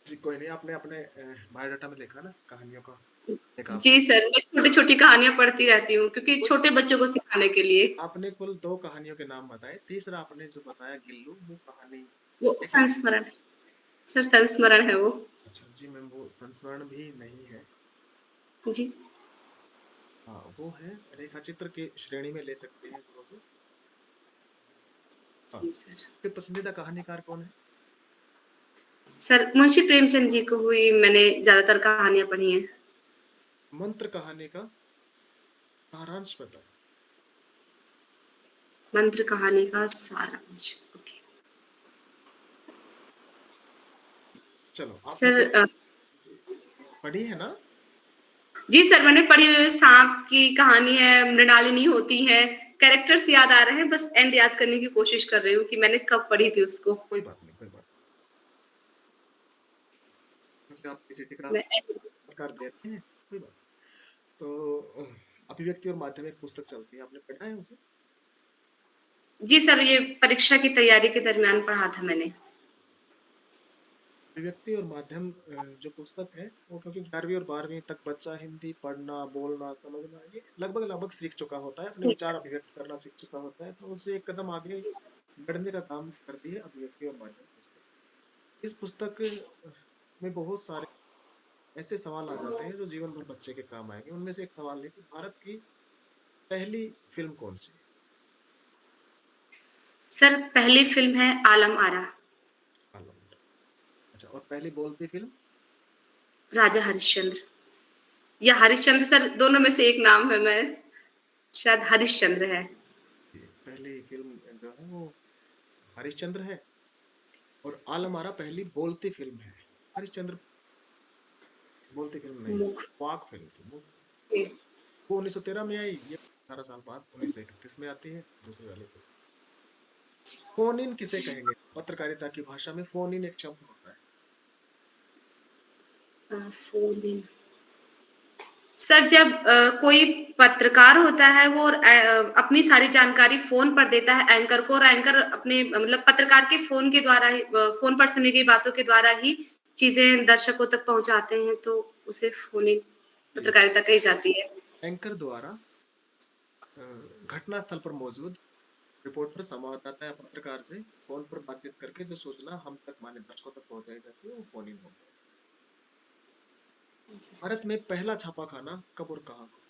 जी, कोई नहीं, आपने अपने बायोडाटा में लिखा ना कहानियों का? एक आप जी सर, मैं छोटी-छोटी कहानियाँ पढ़ती रहती हूँ क्योंकि कुछ छोटे बच्चों को सिखाने के लिए। आपने कुल 2 कहानियों के नाम बताए, तीसरा आपने जो बताया गिल्लू, वो कहानी वो है क्या? संस्मरण सर संस्मरण है वो। अच्छा, जी मैम, वो संस्मरण भी नहीं है। जी। हाँ, वो है रेखाचित्र की श्रेणी में ले सकते हैं हम उसे। हाँ, जी सर। आपके पसंदीदा कहानीकार कौन है? सर मुंशी प्रेमचंद जी को हुई मैंने ज़्यादातर कहानियाँ पढ़ी हैं। मंत्र कहानी का सारांश बताएँ। मंत्र कहानी का सारांश, ओके। चलो, आपने सर कोई जी, पढ़ी है ना? जी सर मैंने पढ़ी हुई है, सांप की कहानी है, मृणालिनी होती है, कैरेक्टर्स याद आ रहे हैं, बस एंड याद करने की कोशिश कर रही हूँ कि मैंने कब पढ़ी थी उसको। कोई बात नहीं, कोई बात नहीं, क्योंकि आप पीसीटी का मैं एंड कर दे रहे हैं, कोई बात नहीं। तो अभिव्यक्ति और माध्यमिक पुस्तक चलती है, आपने पढ़ा है उसे? जी सर, ये परीक्षा की तैयारी के दरमियान पढ़ा था मैंने। अभिव्यक्ति और माध्यम जो पुस्तक है, वो क्योंकि 11वीं और 12वीं तक बच्चा हिंदी पढ़ना, बोलना, समझना ये लगभग-लगभग सीख चुका होता है, अपने विचार अभिव्यक्त करना सीख चुका होता है, तो उसे एक कदम आगे बढ़ने का काम करती है अभिव्यक्ति और माध्यम पुस्तक। इस पुस्तक में बहुत सारे ऐसे सवाल आ जाते हैं जो जीवन भर बच्चे के काम आएंगे। उनमें से एक सवाल है कि भारत की पहली फिल्म कौन-सी है? सर पहली फ़िल्म है आलम आरा, आलम। अच्छा, और पहली बोलती फिल्म? राजा हरिश्चंद्र या हरिश्चंद्र सर दोनों में से एक नाम है, मैं शायद हरिश्चंद्र है। जी, पहली फिल्म जो है वो हरिश्चंद्र है और आलम आरा पहली बोलती फिल्म है। हरिश्चंद्र बोलती फिल्म नहीं, मुख वाक फिल्म थी वो। ए, वो 1913 में आई, ये 18 साल बाद 1931 में आती है दूसरी वाली फिल्म। फोन इन किसे कहेंगे? पत्रकारिता की भाषा में फोन इन एक शब्द होता है। फोन इन सर जब कोई पत्रकार होता है वो अपनी सारी जानकारी फोन पर देता है एंकर को और एंकर अपने मतलब पत्रकार के फोन के द्वारा ही फोन पर सुनी गई बातों के द्वारा ही चीजें दर्शकों तक पहुंचाते हैं तो उसे फोन इन जी, पत्रकारिता कही जाती है। एंकर द्वारा अ, घटना स्थल पर मौजूद रिपोर्टर, संवाददाता या पत्रकार से फोन पर बातचीत करके जो सूचना हम तक माने दर्शकों तक पहुंचाई जाती है वो फोन इन होता है। जी सर। भारत में पहला छापाखाना कब और कहाँ खुला?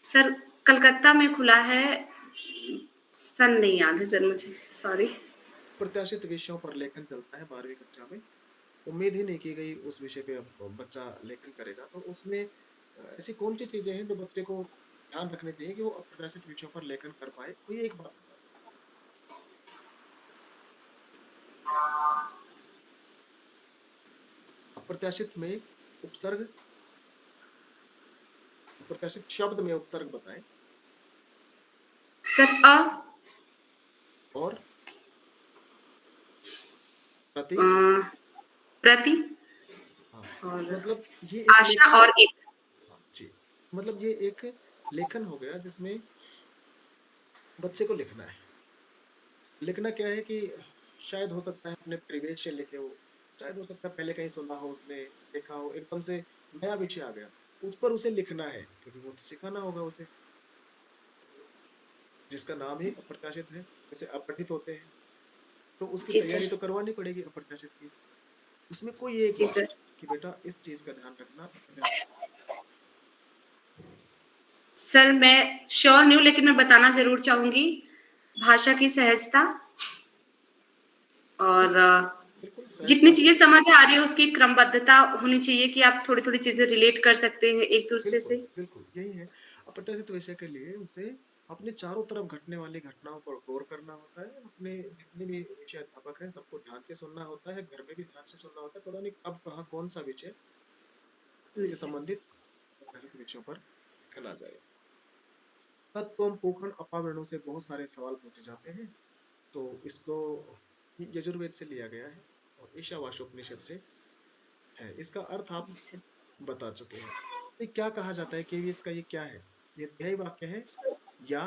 सर कलकत्ता में खुला है, सन नहीं याद है सर मुझे, सॉरी। प्रत्याशित विषयों पर लेखन चलता है 12वीं कक्षा में। उम्मीद ही नहीं की गई उस विषय पे अब बच्चा लेखन करेगा, तो उसमें ऐसी कौन सी चीजें हैं जो बच्चे को ध्यान रखनी चाहिए कि वो अप्रत्याशित विषयों पर लेखन कर पाए? कोई एक बात बता दो। अप्रत्याशित में उपसर्ग, अप्रत्याशित शब्द में उपसर्ग बताएं। सर और प्रति। अ, प्रति हाँ, और मतलब ये एक आशा लेखन। और एक। हाँ जी, मतलब ये एक लेखन हो गया जिसमें बच्चे को लिखना है। लिखना क्या है कि शायद हो सकता है अपने परिवेश से लिखे हो, शायद हो सकता है पहले कहीं सुना हो उसने, देखा हो, एकदम से नया विषय आ गया, उस पर उसे लिखना है क्योंकि वो तो सिखाना होगा उसे, जिसका नाम ही अप्रत्याशित है। जैसे अपठित होते हैं, तो उसकी जी तैयारी सर। तो करवानी पड़ेगी अप्रत्याशित की। उसमें कोई एक जी बात सर। कि बेटा इस चीज का ध्यान रखना अप्रत्याशित। सर मैं श्योर नहीं हूँ लेकिन मैं बताना ज़रूर चाहूँगी, भाषा की सहजता और बिल्कुल, बिल्कुल जितनी सहजता से। चीज़ें समझ आ रही है उसकी क्रमबद्धता होनी चाहिए कि आप थोड़ी-थोड़ी चीज़ें रिलेट कर सकते हैं एक-दूसरे बिल्कुल, से। बिल्कुल, यही है। अप्रत्याशित विषय के लिए उसे अपने चारों तरफ घटने वाली घटनाओं पर गौर करना होता है। अपने जितने भी विषय अध्यापक हैं, सबको ध्यान से सुनना होता है, घर में भी ध्यान से सुनना होता है। पता नहीं कब, कहाँ, कौन-सा विषय मिल से जाए। संबंधित अप्रत्याशित विषयों पर लिखा जाए। तत्व, पूखंड, अपावरणों से बहुत सारे सवाल पूछे जाते हैं, तो इसको यजुर्वेद से लिया गया है और ईशावास्योपनिषद से है, इसका अर्थ आप यस सर। बता चुके हैं। ये क्या कहा जाता है, केवीएस का ये क्या है? ये ध्येय वाक्य है या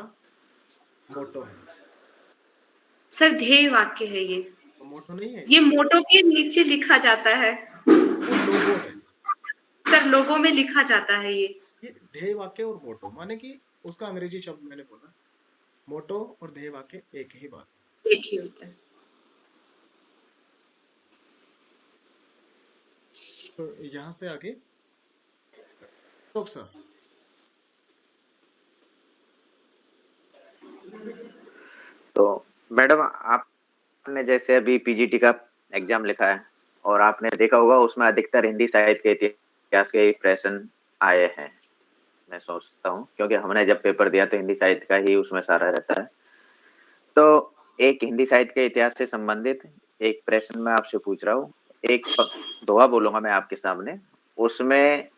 मोटो है? सर ध्येय वाक्य है ये। तो मोटो नहीं है, ये मोटो के नीचे लिखा जाता है। वो लोगो है। सर लोगो में लिखा जाता है ये। ये ध्येय वाक्य और मोटो माने कि उसका अंग्रेजी शब्द मैंने बोला, मोटो और ध्येय वाक्य एक ही बात है। एक ही होता है। तो यहाँ से आगे तो सर तो मैडम आपने जैसे अभी पीजीटी का एग्जाम लिखा है और आपने देखा होगा उसमें अधिकतर हिंदी साहित्य के इतिहास के प्रश्न आए हैं, मैं सोचता हूँ, क्योंकि हमने जब पेपर दिया तो हिंदी साहित्य का ही उसमें सारा रहता है। तो एक हिंदी साहित्य के इतिहास से संबंधित एक प्रश्न मैं आपसे पूछ रहा हूँ। एक दोहा बोलूंगा मैं आपके सामने, उसमें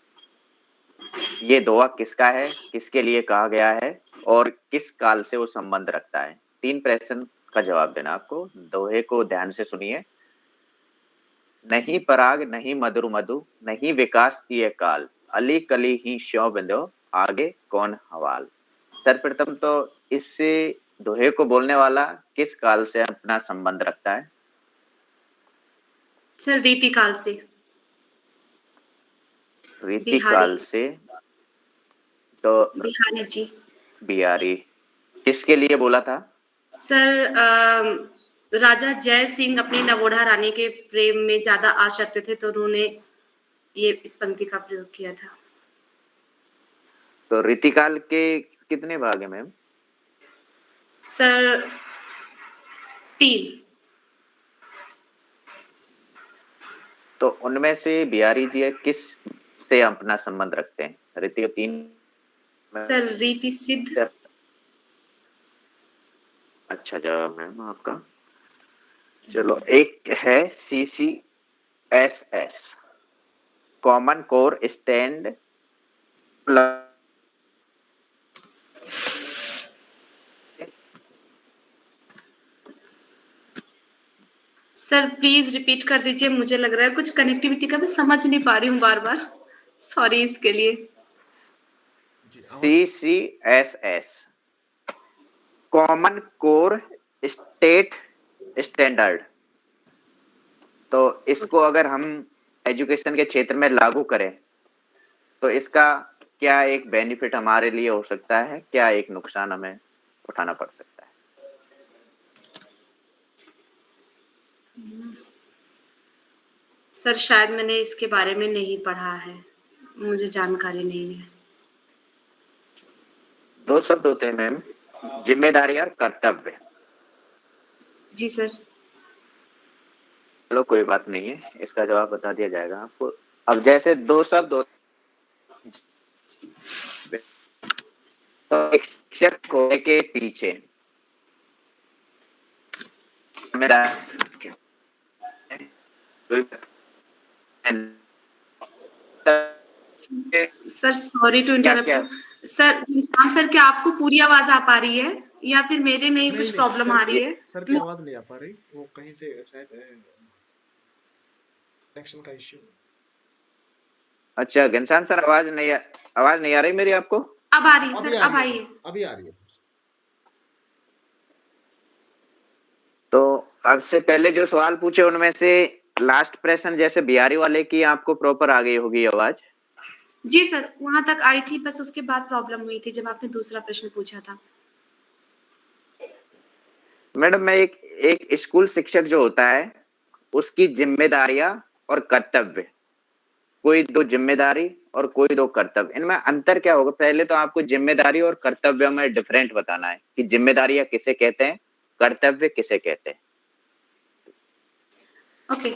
ये दोहा किसका है, किसके लिए कहा गया है और किस काल से वो संबंध रखता है? 3 प्रश्न का जवाब देना आपको। दोहे को ध्यान से सुनिए। नहीं पराग नहीं मधुर मधु, नहीं विकास किए काल, अली कली ही श्यों बिंदो, आगे कौन हवाल। सर्वप्रथम तो इस दोहे को बोलने वाला किस काल से अपना संबंध रखता है? सर रीतिकाल से। रीति बिहारी। काल से। तो बिहारी जी। बिहारी किसके लिए बोला था? सर राजा जय सिंह अपनी नवोढ़ा रानी के प्रेम में ज्यादा आसक्त थे, तो उन्होंने ये इस पंक्ति का प्रयोग किया था। तो रीतिकाल के कितने भाग है मैम? सर 3। तो उनमें से बिहारी जी किस से अपना संबंध रखते हैं? रीति 3 सर रीति सिद्ध। अच्छा जवाब मैम आपका। चलो एक है CCSS, common core stand plus. Sir please repeat कर दीजिए, मुझे लग रहा है कुछ कनेक्टिविटी का मैं समझ नहीं पा रही हूँ बार बार, सॉरी इसके लिए। CCSS, common core state standard. तो इसको अगर हम एजुकेशन के क्षेत्र में लागू करें तो इसका क्या एक बेनिफिट हमारे लिए हो सकता है, क्या एक नुकसान हमें उठाना पड़ सकता है? सर शायद मैंने इसके बारे में नहीं पढ़ा है, मुझे जानकारी नहीं है। 2 शब्द होते हैं मैम, जिम्मेदारी और कर्तव्य। जी सर। चलो कोई बात नहीं है, इसका जवाब बता दिया जाएगा आपको। अब जैसे 2 शब्द तो एक शिक्षक को के पीछे sir sorry to interrupt sir. Sir क्या आपको पूरी आवाज आ पा रही है या फिर मेरे में ही कुछ प्रॉब्लम आ रही है? सर की आवाज नहीं आ पा रही, वो कहीं से शायद कनेक्शन का इश्यू। अच्छा घनश्याम सर, आवाज नहीं आ रही मेरी आपको? अब आ रही है सर, अब आई है। अभी आ रही है सर। तो अब से पहले जो सवाल पूछे उनमें से लास्ट प्रश्न जैसे बिहारी वाले की आपको प्रॉपर आ गई होगी आवाज? जी सर, वहां तक आई थी, बस उसके बाद प्रॉब्लम हुई थी जब आपने दूसरा प्रश्न पूछा था। मैडम मैं एक स्कूल शिक्षक जो होता है उसकी जिम्मेदारियां और कर्तव्य, कोई 2 जिम्मेदारी और कोई 2 कर्तव्य, इनमें अंतर क्या होगा? पहले तो आपको जिम्मेदारी और कर्तव्य में डिफरेंट बताना है कि जिम्मेदारियां किसे कहते हैं, कर्तव्य किसे कहते हैं। ओके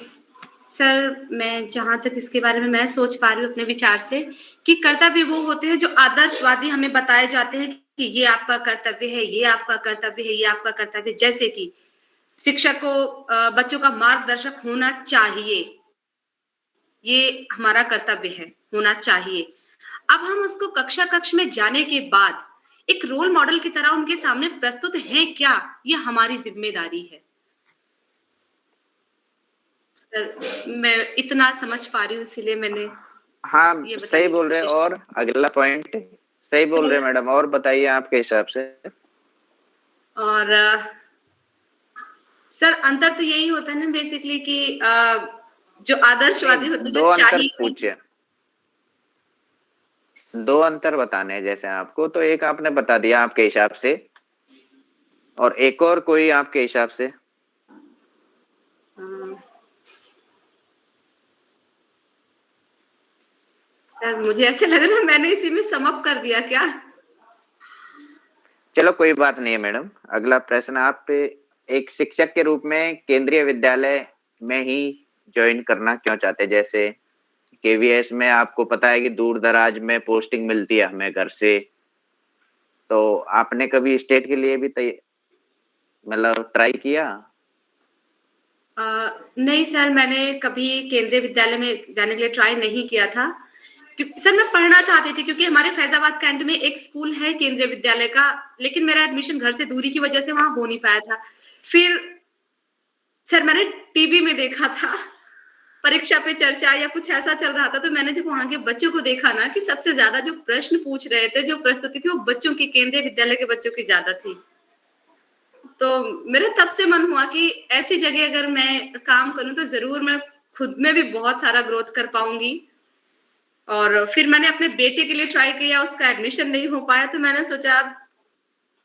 सर, मैं जहां तक इसके बारे में मैं सोच पा रही हूँ अपने विचार से कि कर्तव्य वो होते हैं जो आदर्शवादी हमें बताए जाते हैं कि ये आपका कर्तव्य है, ये आपका कर्तव्य है, ये आपका कर्तव्य। जैसे कि शिक्षक को बच्चों का मार्गदर्शक होना चाहिए, ये हमारा कर्तव्य है, होना चाहिए। अब हम उसको कक्षा कक्ष में जाने के बाद एक रोल मॉडल की तरह उनके सामने प्रस्तुत हैं क्या, ये हमारी जिम्मेदारी है। सर, मैं इतना समझ पा रही हूँ इसीलिए मैंने हाँ, ये सही बताने की बोल रहे हैं। कोशिश और अगला पॉइंट सही बोल रहे सर हैं मैडम, और बताइए आपके हिसाब से। और सर अंतर तो यही होता है ना बेसिकली कि जो आदर्शवादी होते हैं, दो जो अंतर चाहिए पूछे, दो अंतर बताने हैं जैसे आपको, तो एक आपने बता दिया आपके हिसाब से, और एक और कोई आपके हिसाब से। सर मुझे ऐसे लग रहा है मैंने इसी में सम अप कर दिया क्या? चलो कोई बात नहीं है मैडम। अगला प्रश्न, आप एक शिक्षक के रूप में केंद्रीय विद्यालय में ही ज्वाइन करना क्यों चाहते हैं? जैसे केवीएस में आपको पता है कि दूर दराज में पोस्टिंग मिलती है हमें घर से, तो आपने कभी स्टेट के लिए भी मतलब ट्राई किया? नहीं सर, मैंने कभी केंद्रीय विद्यालय में जाने के लिए ट्राई नहीं किया था। सर मैं पढ़ना चाहती थी क्योंकि हमारे फैजाबाद कैंट में एक स्कूल है केंद्रीय विद्यालय का, लेकिन मेरा एडमिशन घर से दूरी की वजह से वहां हो नहीं पाया था। फिर सर मैंने टीवी में देखा था, परीक्षा पे चर्चा या कुछ ऐसा चल रहा था, तो मैंने जब वहां के बच्चों को देखा ना कि सबसे ज्यादा जो प्रश्न पूछ रहे थे, जो प्रस्तुति थी, वो बच्चों की, केंद्रीय विद्यालय के बच्चों की ज्यादा थी। तो मेरा तब से मन हुआ कि ऐसी जगह अगर मैं काम करूं तो जरूर मैं खुद में भी बहुत सारा ग्रोथ कर पाऊंगी। और फिर मैंने अपने बेटे के लिए ट्राई किया, उसका एडमिशन नहीं हो पाया, तो मैंने सोचा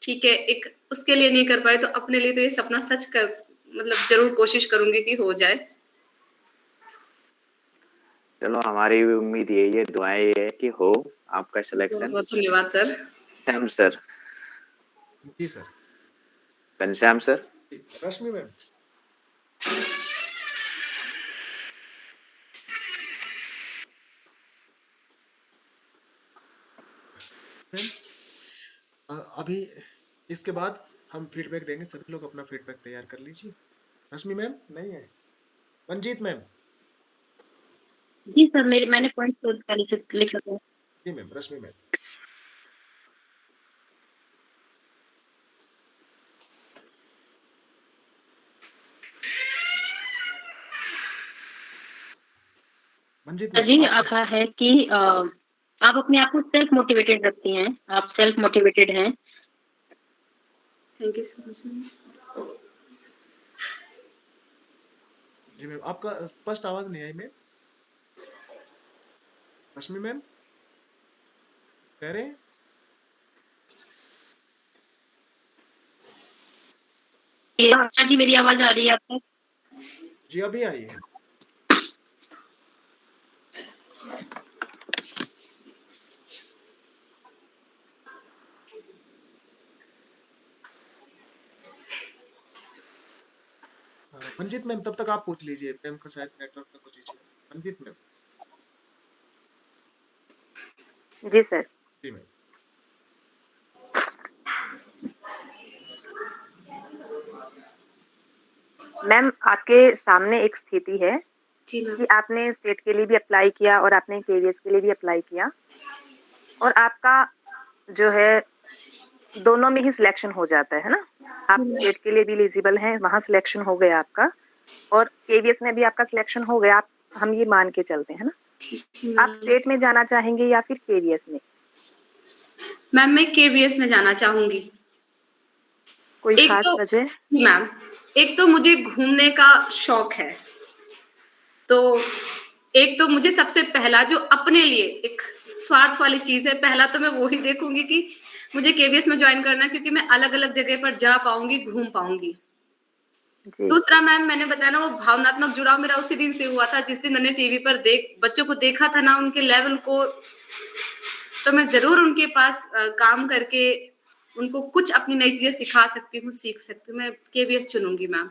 ठीक है, एक उसके लिए नहीं कर पाए तो अपने लिए तो ये सपना सच कर, मतलब जरूर कोशिश करूंगी कि हो जाए। चलो हमारी भी उम्मीद यही है, दुआएं ये है कि हो आपका बहुत सिलेक्शन। बहुत धन्यवाद सर। श्याम सर, जी sir. Ghanshyam sir. Rashmi ma'am. Ma'am, अभी इसके बाद हम फीडबैक देंगे, सभी लोग अपना फीडबैक तैयार कर लीजिए। रश्मि मैम नहीं है, मंजीत मैम। जी सर, मैंने पॉइंट तो पहले से लिख रखा है। जी मैम, रश्मि मैम। मंजीत मैम जी, आप आपका है कि आप अपने आप को सेल्फ मोटिवेटेड रखती हैं, आप सेल्फ मोटिवेटेड हैं। Thank you so much ma'am. जी मैम, आपका स्पष्ट आवाज नहीं आई मैम। रश्मि मैम कह रहे हैं? हाँ जी, मेरी आवाज आ रही है आपको? जी अभी आई है। मंजीत मैम तब तक आप पूछ लीजिए, मैम का शायद नेटवर्क में कुछ इशू है। मंजीत मैम। जी सर। जी मैम। मैम आपके सामने एक स्थिति है जी मैम। कि आपने स्टेट के लिए भी अप्लाई किया और आपने केवीएस के लिए भी अप्लाई किया, और आपका जो है दोनों में ही सिलेक्शन हो जाता है ना? आप स्टेट के लिए भी एलिजिबल हैं, वहाँ सिलेक्शन हो गया आपका, और केवीएस में भी आपका सिलेक्शन हो गया, आप हम ये मान के चलते हैं ना? जी आप स्टेट में जाना चाहेंगे या फिर केवीएस में? मैम मैं केवीएस में जाना चाहूंगी। कोई एक खास तो वजह? मैम, एक तो मुझे घूमने का शौक है, तो एक तो मुझे सबसे पहला जो अपने लिए एक स्वार्थ वाली चीज है, पहला तो मैं वो ही देखूंगी कि मुझे केवीएस में ज्वाइन करना है, क्योंकि मैं अलग अलग जगह पर जा पाऊंगी, घूम पाऊंगी। जी। दूसरा मैम, मैंने बताया ना, वो भावनात्मक जुड़ाव मेरा उसी दिन से हुआ था जिस दिन मैंने टीवी पर बच्चों को देखा था ना, उनके लेवल को, तो मैं जरूर उनके पास काम करके उनको कुछ अपनी नई चीजें सिखा सकती हूँ, सीख सकती हूँ। मैं केवीएस चुनूंगी मैम।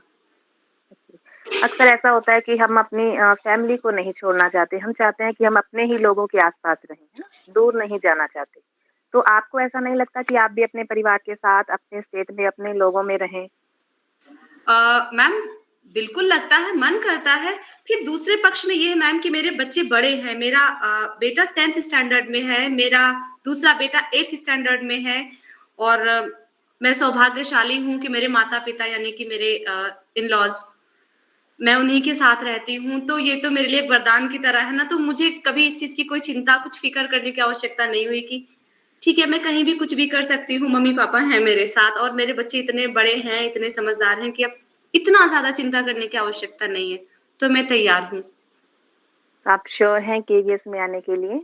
अक्सर ऐसा होता है कि हम अपनी फैमिली को नहीं छोड़ना चाहते, हम चाहते हैं कि हम अपने ही लोगों के आस-पास रहें, है ना? दूर नहीं जाना चाहते। तो आपको ऐसा नहीं लगता कि आप भी अपने परिवार के साथ, अपने स्टेट में, अपने लोगों में रहें? मैम बिल्कुल लगता है, मन करता है। फिर दूसरे पक्ष में ये है मैम कि मेरे बच्चे बड़े हैं। मेरा बेटा 10th स्टैंडर्ड में है, मेरा दूसरा बेटा 8th स्टैंडर्ड में है, और मैं सौभाग्यशाली हूँ कि मेरे माता-पिता यानी कि मेरे इन-लॉज़ मैं उन्हीं के साथ रहती हूँ, तो ये तो मेरे लिए एक वरदान की तरह है ना, तो मुझे कभी इस चीज़ की कोई चिंता, कुछ फ़िक्र करने की आवश्यकता नहीं हुई कि ठीक है, मैं कहीं भी कुछ भी कर सकती हूँ, मम्मी-पापा हैं मेरे साथ और मेरे बच्चे इतने बड़े हैं, इतने समझदार हैं कि अब इतना ज़्यादा चिंता करने की आवश्यकता नहीं है, तो मैं तैयार हूँ। तो आप श्योर हैं केवीएस में आने के लिए?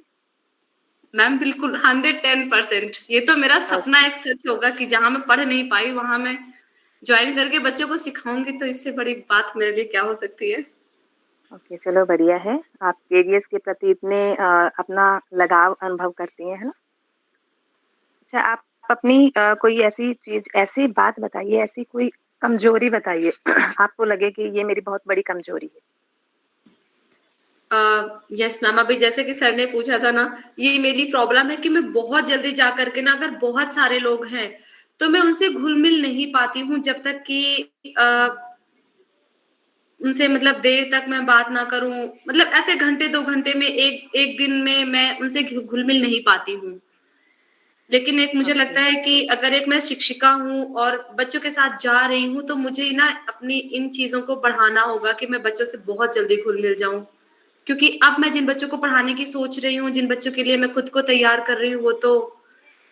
मैम बिल्कुल 110% ये तो मेरा सपना ओके, एक सच होगा कि जहाँ मैं पढ़ नहीं पाई, वहाँ मैं जॉइन करके बच्चों को सिखाऊँगी, तो इससे बड़ी बात मेरे लिए क्या हो सकती है? ओके, चलो बढ़िया है। आप केवीएस के प्रति इतने अपना लगाव अनुभव करती हैं, है ना? अच्छा, आप अपनी कोई ऐसी चीज़, ऐसी बात बताइए, ऐसी कोई कमज़ोरी बताइए आपको लगे कि ये मेरी बहुत बड़ी कमज़ोरी है। यस मैम, अभी जैसे कि सर ने पूछा था ना, ये मेरी प्रॉब्लम है कि मैं बहुत जल्दी जा करके ना, अगर बहुत सारे लोग हैं, तो मैं उनसे घुल-मिल नहीं पाती हूँ जब तक कि अ, उनसे मतलब देर तक मैं बात ना करूँ, मतलब ऐसे घंटे 2 घंटे में, 1 दिन में मैं उनसे घुल-मिल नहीं पाती हूँ। लेकिन एक मुझे ओके, लगता है कि अगर एक मैं शिक्षिका हूँ और बच्चों के साथ जा रही हूँ, तो मुझे ना अपनी इन चीज़ों को बढ़ाना होगा कि मैं बच्चों से बहुत जल्दी घुल-मिल जाऊँ। क्योंकि अब मैं जिन बच्चों को पढ़ाने की सोच रही हूँ, जिन बच्चों के लिए मैं खुद को तैयार कर रही हूँ, वो तो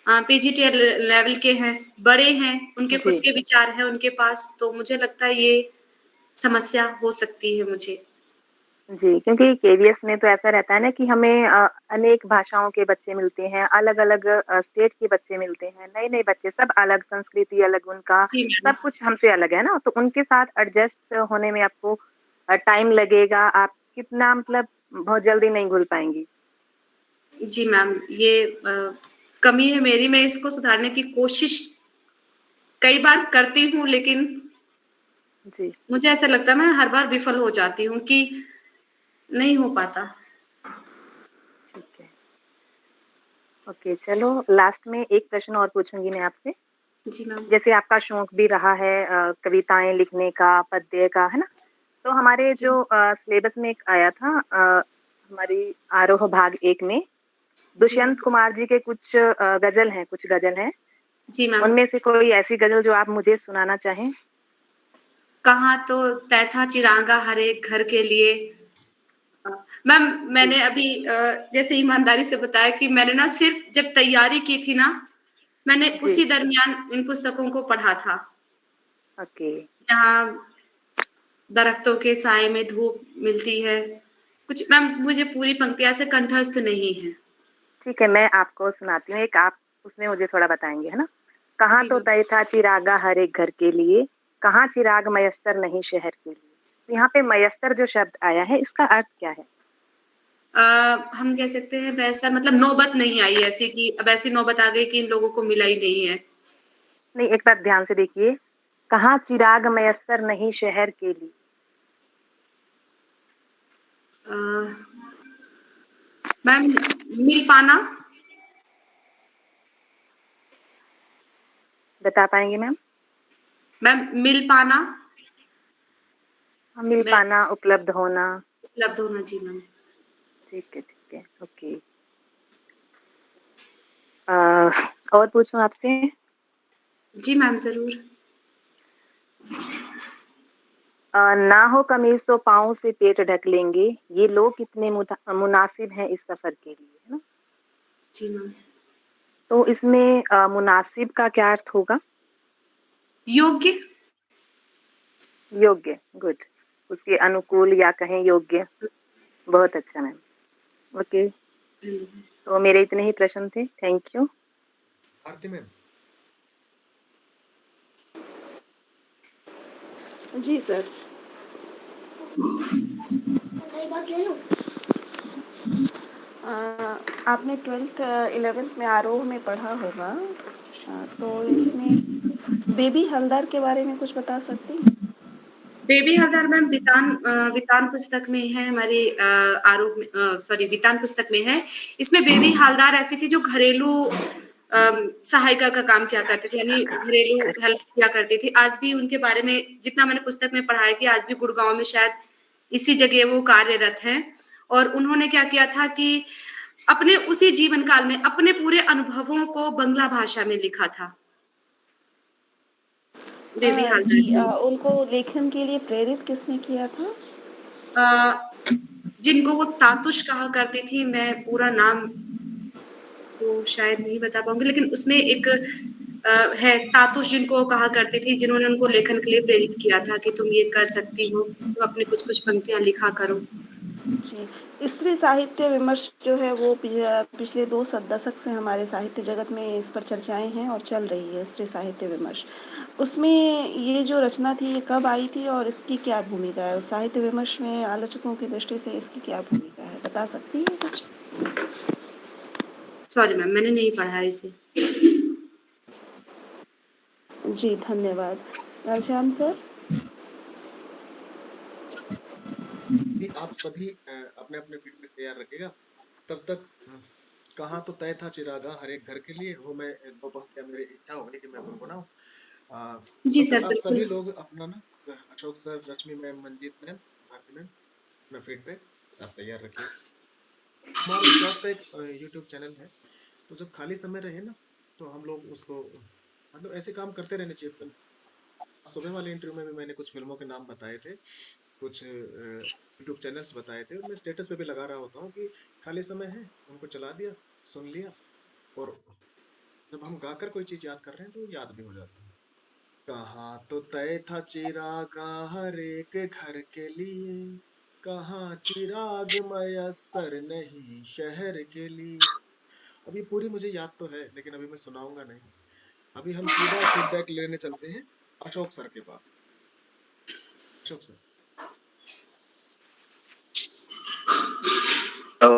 पीजीटी लेवल के हैं, बड़े हैं, उनके खुद जी। के विचार हैं उनके पास, तो मुझे लगता है ये समस्या हो सकती है मुझे। जी, क्योंकि केवीएस में तो ऐसा रहता है ना कि हमें अनेक भाषाओं के बच्चे मिलते हैं, अलग-अलग स्टेट के बच्चे मिलते हैं, नए-नए बच्चे, सब अलग संस्कृति, अलग उनका, जी मैम। सब कुछ हमसे अलग है ना, तो उनके साथ एडजस्ट होने में आपको टाइम लगेगा, आप कितना मतलब बहुत जल्दी नहीं घुल पाएँगी। जी मैम, ये कमी है मेरी, मैं इसको सुधारने की कोशिश कई बार करती हूँ, लेकिन जी, मुझे ऐसा लगता है मैं हर बार विफल हो जाती हूँ कि नहीं हो पाता। ठीक है। ओके, चलो लास्ट में एक प्रश्न और पूछूँगी मैं आपसे। जी मैम। जैसे आपका शौक भी रहा है कविताएँ लिखने का, पद्य का, है ना? तो हमारे जी, जो सिलेबस में एक आया था हमारी आरोह भाग 1 में जी मैम। दुष्यंत कुमार जी के कुछ कुछ गज़ल हैं। जी मैम। उनमें से कोई ऐसी गज़ल जो आप मुझे सुनाना चाहें? कहाँ तो तय था चिरागा हर एक घर के लिए। अ, मैम जी, मैंने अभी जैसे ईमानदारी से बताया कि मैंने ना सिर्फ़ जब तैयारी की थी ना, मैंने जी, उसी दरमियान इन पुस्तकों को पढ़ा था। ओके। जहाँ दरख्तों के साए में धूप मिलती है। कुछ मैम मुझे पूरी पंक्तियाँ से कंठस्थ नहीं है। ठीक है, मैं आपको सुनाती हूँ एक, आप उसमें मुझे थोड़ा बताएँगे, है ना? कहाँ जी तो मैम। तय था चिरागा हर एक घर के लिए, कहाँ चिराग मयस्सर नहीं शहर के लिए। तो यहाँ पे मयस्सर जो शब्द आया है, इसका अर्थ क्या है? अ, हम कह सकते हैं वैसा मतलब नौबत नहीं आई ऐसी कि अब ऐसी नौबत आ गई कि इन लोगों को मिला ही नहीं है। नहीं, एक बार ध्यान से देखिए, कहाँ चिराग मयस्सर नहीं शहर के लिए। अ, मैम मिल पाना। बता पाएँगे मैम? मैम मिल पाना, मिल मैं पाना, उपलब्ध होना। उपलब्ध होना। जी मैम। ठीक है, ओके। अ, और पूछूँ आपसे? जी मैम, ज़रूर। ना हो कमीज़ तो पाँव से पेट ढक लेंगे, ये लोग कितने मुनासिब हैं इस सफ़र के लिए, है ना? जी मैम। तो इसमें मुनासिब का क्या अर्थ होगा? योग्य। योग्य, गुड। उसके अनुकूल या कहें योग्य, बहुत अच्छा मैम। ओके, तो मेरे इतने ही प्रश्न थे, थैंक यू। आरती मैम। जी सर। अ, आपने 12th 11th में आरोह में पढ़ा होगा। तो इसमें बेबी हलदर के बारे में कुछ बता सकती हैं? बेबी हलदर मैम वितान पुस्तक में है हमारी आरोप में सॉरी वितान पुस्तक में है। इसमें बेबी हलदर ऐसी थी जो घरेलू सहायिका का काम किया करती थी, यानी घरेलू हेल्प किया करती थी। आज भी उनके बारे में जितना मैंने पुस्तक में पढ़ा है कि आज भी गुड़गाँव में शायद इसी जगह वो कार्यरत हैं। और उन्होंने क्या किया था कि अपने उसी जीवन काल में अपने पूरे अनुभवों को बंगला भाषा में लिखा था। बेबी हालदार जी जी। उनको लेखन के लिए प्रेरित किसने किया था? जिनको वो तातुश कहा करती थी, मैं पूरा नाम तो शायद नहीं बता पाऊँगी, लेकिन उसमें एक है तातुश जिनको कहा करती थी, जिन्होंने उनको लेखन के लिए प्रेरित किया था कि तुम ये कर सकती हो, तुम अपनी कुछ-कुछ पंक्तियाँ लिखा करो। जी, स्त्री साहित्य विमर्श जो है वो पिछले 2 दशक से हमारे साहित्य जगत में इस पर चर्चाएँ हैं और चल रही है स्त्री साहित्य विमर्श। उसमें ये जो रचना थी ये कब आई थी और इसकी क्या भूमिका है? उस साहित्य विमर्श में आलोचकों की दृष्टि से इसकी क्या भूमिका है? बता सकती हैं कुछ? सॉरी मैम, मैंने नहीं पढ़ा है इसे। जी, धन्यवाद। श्याम सर? भी आप सभी अपने-अपने फीडबैक तैयार रखिएगा। तब तक कहाँ तो तय था चिरागा हर एक घर के लिए, वो मैं 2 पंक्तियाँ मेरी इच्छा हो गई कि मैं गुनगुनाऊँ। जी तब सर, तक आप बिल्कुल। सभी लोग अपना ना Ashok sir, Rashmi ma'am, Manjeet ma'am, Bharti ma'am, अपना फीडबैक आप तैयार रखिए। हमारे विश्वास का एक यूट्यूब चैनल है, तो जब खाली समय रहे ना, तो हम लोग उसको मतलब ऐसे काम करते रहने चाहिए। सुबह वाले इंटरव्यू में भी मैंने कुछ फ़िल्मों के नाम बताए थे, कुछ यूट्यूब चैनल्स बताए थे और मैं स्टेटस पे भी लगा रहा होता हूँ कि खाली समय है, उनको चला दिया, सुन लिया और जब हम गाकर कोई चीज़ याद कर रहे हैं तो याद भी हो जाती है। कहाँ तो तय था चिरागा हर एक घर के लिए, कहाँ चिराग मयस्सर नहीं शहर के लिए। अब ये पूरी मुझे याद तो है, लेकिन अभी मैं सुनाऊंगा नहीं। अभी हम सीधा फीडबैक लेने चलते हैं अशोक सर के पास। अशोक सर। तो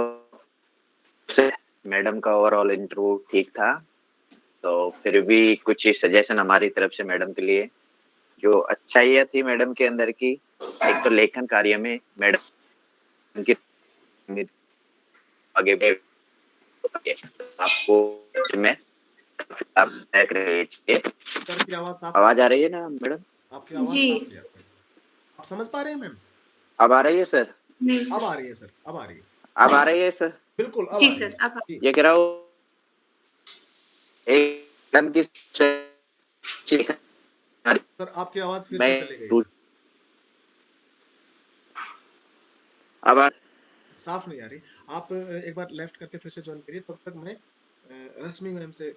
मैडम का ओवरऑल इंटरव्यू ठीक था, तो फिर भी कुछ सजेशन हमारी तरफ से मैडम के लिए। जो अच्छाइयाँ थी मैडम के अंदर की, एक तो लेखन कार्य में मैडम की आगे भी आपको में आप देख रहे थे। सर की आवाज साफ आवाज आ रही है ना मैडम? आपकी आवाज जी। साफ क्लियर है। आप समझ पा रहे हैं मैम? अब आ रही है सर? नहीं अब सर। आ रही है सर, अब आ रही है। अब आ रही है सर? बिल्कुल अब जी आ रही है सर, सर। अब जी ये कह रहा हूँ एक मैडम की सर आपकी आवाज फिर से मैं चली गई सर। अब साफ नहीं आ रही। आप एक बार लेफ्ट करके फिर से ज्वाइन करिए, तब तक मैं रश्मि मैम से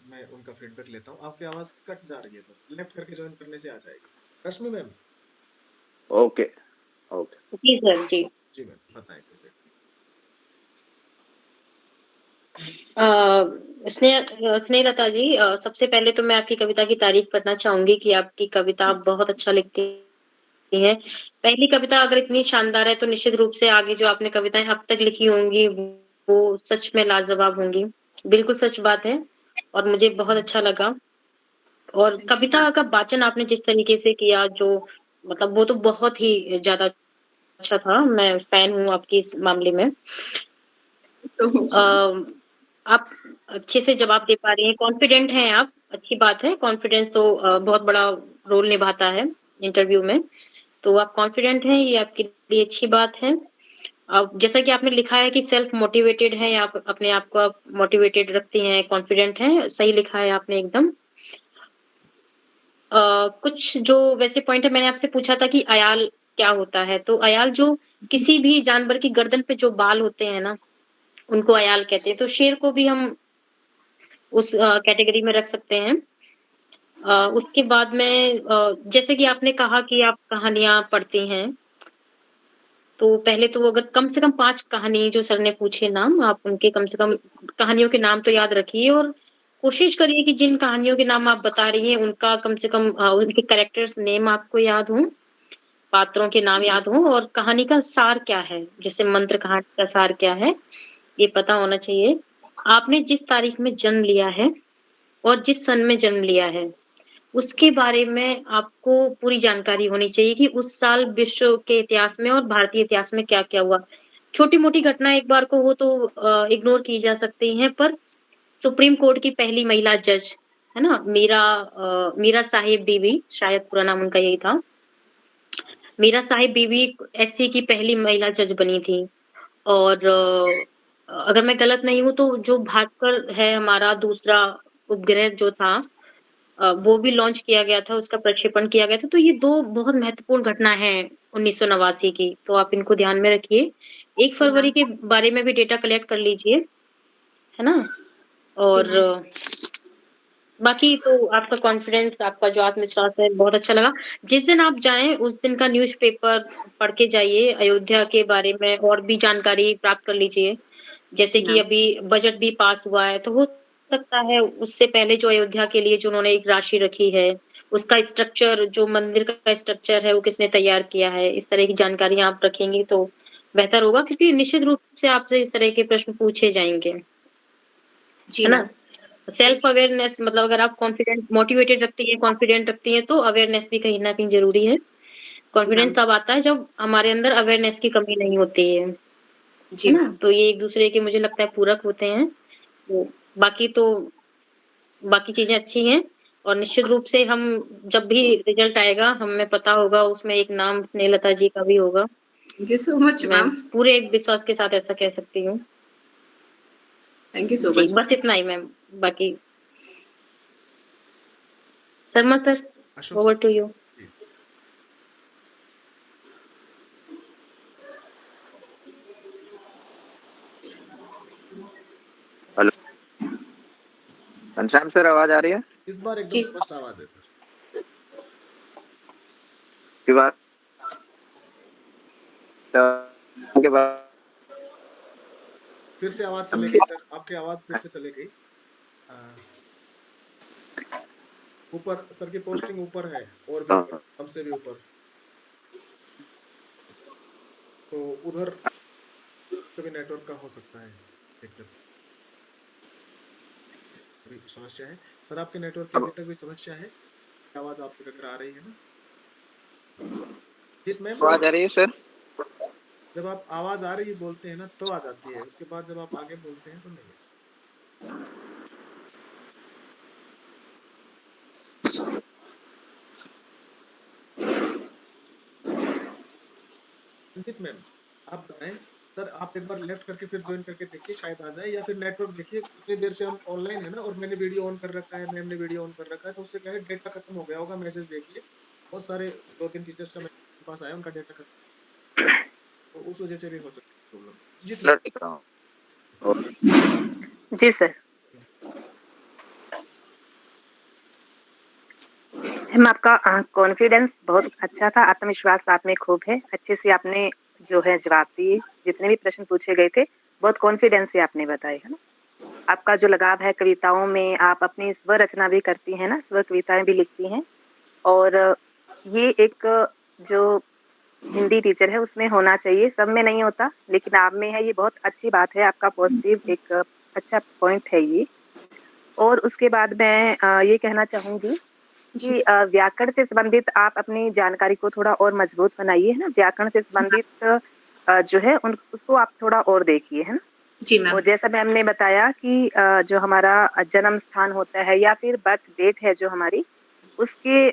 मैं उनका फीडबैक लेता हूँ। आपकी आवाज कट जा रही है सर, लेफ्ट करके ज्वाइन करने से आ जाएगी। रश्मि मैम। Okay okay. जी सर, जी। जी मैम बताएं फीडबैक। स्नेहलता जी, सबसे पहले तो मैं आपकी कविता की तारीफ करना चाहूंगी कि आपकी कविता आप बहुत अच्छा लिखती हैं। पहली कविता अगर इतनी शानदार है तो निश्चित रूप से आगे जो आपने कविताएं अब तक लिखी होंगी वो सच में लाजवाब होंगी। बिल्कुल सच बात है और मुझे बहुत अच्छा लगा। और कविता का वाचन आपने जिस तरीके से किया जो मतलब वो तो बहुत ही ज्यादा अच्छा था। मैं फैन हूँ आपकी इस मामले में। सो मच अ, मैम। आप अच्छे से जवाब दे पा रही हैं, कॉन्फिडेंट हैं आप, अच्छी बात है। कॉन्फिडेंस तो बहुत बड़ा रोल निभाता है इंटरव्यू में। तो आप कॉन्फिडेंट हैं, ये आपके लिए अच्छी बात है। अब जैसा कि आपने लिखा है कि सेल्फ मोटिवेटेड हैं, आप अपने आप को आप मोटिवेटेड रखती हैं, कॉन्फिडेंट हैं, सही लिखा है आपने एकदम। कुछ जो वैसे पॉइंट है मैंने आपसे पूछा था कि अयाल क्या होता है? तो अयाल जो किसी भी जानवर की गर्दन पे जो बाल होते हैं ना, उनको अयाल कहते हैं। तो शेर को भी हम उस कैटेगरी में रख सकते हैं। उसके बाद में जैसे कि आपने कहा कि आप कहानियाँ पढ़ती हैं, तो पहले तो अगर कम से कम 5 कहानी जो सर ने पूछे नाम, आप उनके कम से कम कहानियों के नाम तो याद रखिए और कोशिश करिए कि जिन कहानियों के नाम आप बता रही हैं, उनका कम से कम उनके कैरेक्टर्स नेम आपको याद हों, पात्रों के नाम याद हों और कहानी का सार क्या है, जैसे मंत्र कहानी का सार क्या है, ये पता होना चाहिए। आपने जिस तारीख में जन्म लिया है और जिस सन में जन्म लिया है, उसके बारे में आपको पूरी जानकारी होनी चाहिए कि उस साल विश्व के इतिहास में और भारतीय इतिहास में क्या-क्या हुआ। छोटी-मोटी घटना एक बार को हो तो इग्नोर की जा सकती हैं, पर सुप्रीम कोर्ट की पहली महिला जज, है ना? मीरा साहिब बीवी, शायद पूरा नाम उनका यही था। मीरा साहिब बीवी एससी की पहली महिला जज बनी थी और अगर मैं गलत नहीं हूँ तो जो भास्कर है हमारा दूसरा उपग्रह जो था वो भी लॉन्च किया गया था, उसका प्रक्षेपण किया गया था। तो ये 2 बहुत महत्वपूर्ण घटना है 1989 की, तो आप इनको ध्यान में रखिए। 1 जी फरवरी मैम। के बारे में भी डेटा कलेक्ट कर लीजिए, है ना? जी और मैम। बाकी तो आपका कॉन्फिडेंस, आपका जो आत्मविश्वास है, बहुत अच्छा लगा। जिस दिन आप जाएँ, उस दिन का न्यूज़पेपर पढ़ के जाइए, अयोध्या के बारे में और भी जानकारी प्राप्त कर लीजिए। जैसे जी कि मैम। अभी बजट भी पास हुआ है, तो हो सकता है उससे पहले जो अयोध्या के लिए जो उन्होंने एक राशि रखी है, उसका स्ट्रक्चर, जो मंदिर का स्ट्रक्चर है, वो किसने तैयार किया है, इस तरह की जानकारियाँ आप रखेंगी तो बेहतर होगा, क्योंकि निश्चित रूप से आपसे इस तरह के प्रश्न पूछे जाएँगे, जी है ना? मैम। सेल्फ अवेयरनेस मतलब अगर आप कॉन्फिडेंट मोटिवेटेड रखती हैं, कॉन्फिडेंट रखती हैं, तो अवेयरनेस भी कहीं न कहीं ज़रूरी है। जी कॉन्फिडेंस मैम। तब आता है जब हमारे अंदर अवेयरनेस की कमी नहीं होती जी है ना? मैम। तो ये एक-दूसरे के मुझे लगता है पूरक होते हैं। तो बाकी तो बाकी चीज़ें अच्छी हैं और निश्चित रूप से हम जब भी रिज़ल्ट आएगा, हमें पता होगा उसमें एक नाम स्नेहलता जी का भी होगा। थैंक यू सो मच मैं मैम। पूरे एक विश्वास के साथ ऐसा कह सकती हूँ। थैंक यू सो जी, मच बस मैम। इतना ही मैम, बाकी Sharma sir, Ashok over sir. To you. जी। हेलो, घनश्याम सर आवाज आ रही है? इस बार एकदम जी। स्पष्ट आवाज़ है सर। की बात के बाद फिर से आवाज़ चली ओके। गई सर, आपकी आवाज़ फिर से चली गई। अ, ऊपर सर की पोस्टिंग ऊपर है और भी ऊपर, हमसे भी ऊपर। तो उधर कभी नेटवर्क का हो सकता है दिक्कत, अभी समस्या है। सर आपके नेटवर्क की अब अभी तक भी समस्या है? आवाज़ आप तक अगर आ रही है ना? जी मैम, आवाज आ रही है सर? जब आप आवाज़ आ रही है बोलते हैं ना तो आ जाती है, उसके बाद जब आप आगे बोलते हैं तो नहीं है। रंजित मैम, आप बताएं। सर आप एक बार लेफ्ट करके फिर ज्वाइन करके देखिए, शायद आ जाए, या फिर नेटवर्क देखिए। इतनी देर से हम ऑनलाइन है ना, और मैंने वीडियो ऑन कर रखा है, मैम ने वीडियो ऑन कर रखा है, तो उससे क्या है, डेटा खत्म हो गया होगा। मैसेज देखिए, बहुत सारे 2-3 टीचर्स का मेरे पास आया, उनका डेटा खत्म, तो उस वजह से भी हो सकती है प्रॉब्लम। जीत सर मैम। दिख रहा हूँ। जी सर। मैम आपका कॉन्फिडेंस बहुत अच्छा था, आत्मविश्वास आप में खूब है। अच्छे से आपने जो है जवाब दिए, जितने भी प्रश्न पूछे गए थे, बहुत कॉन्फिडेंस से आपने बताए, है ना? आपका जो लगाव है कविताओं में, आप अपनी स्व रचना भी करती हैं ना, स्व कविताएँ भी लिखती हैं और ये एक जो हिंदी टीचर है उसमें होना चाहिए, सब में नहीं होता, लेकिन आप में है, ये बहुत अच्छी बात है, आपका पॉज़िटिव एक अच्छा पॉइंट है ये। और उसके बाद मैं ये कहना चाहूँगी जी। कि व्याकरण से संबंधित आप अपनी जानकारी को थोड़ा और मजबूत बनाइए, है ना? व्याकरण से जी मैम। संबंधित जो है उन उसको आप थोड़ा और देखिए, है ना? जी मैम। और जैसा मैम ने बताया कि जो हमारा जन्म स्थान होता है या फिर बर्थ डेट है जो हमारी, उसके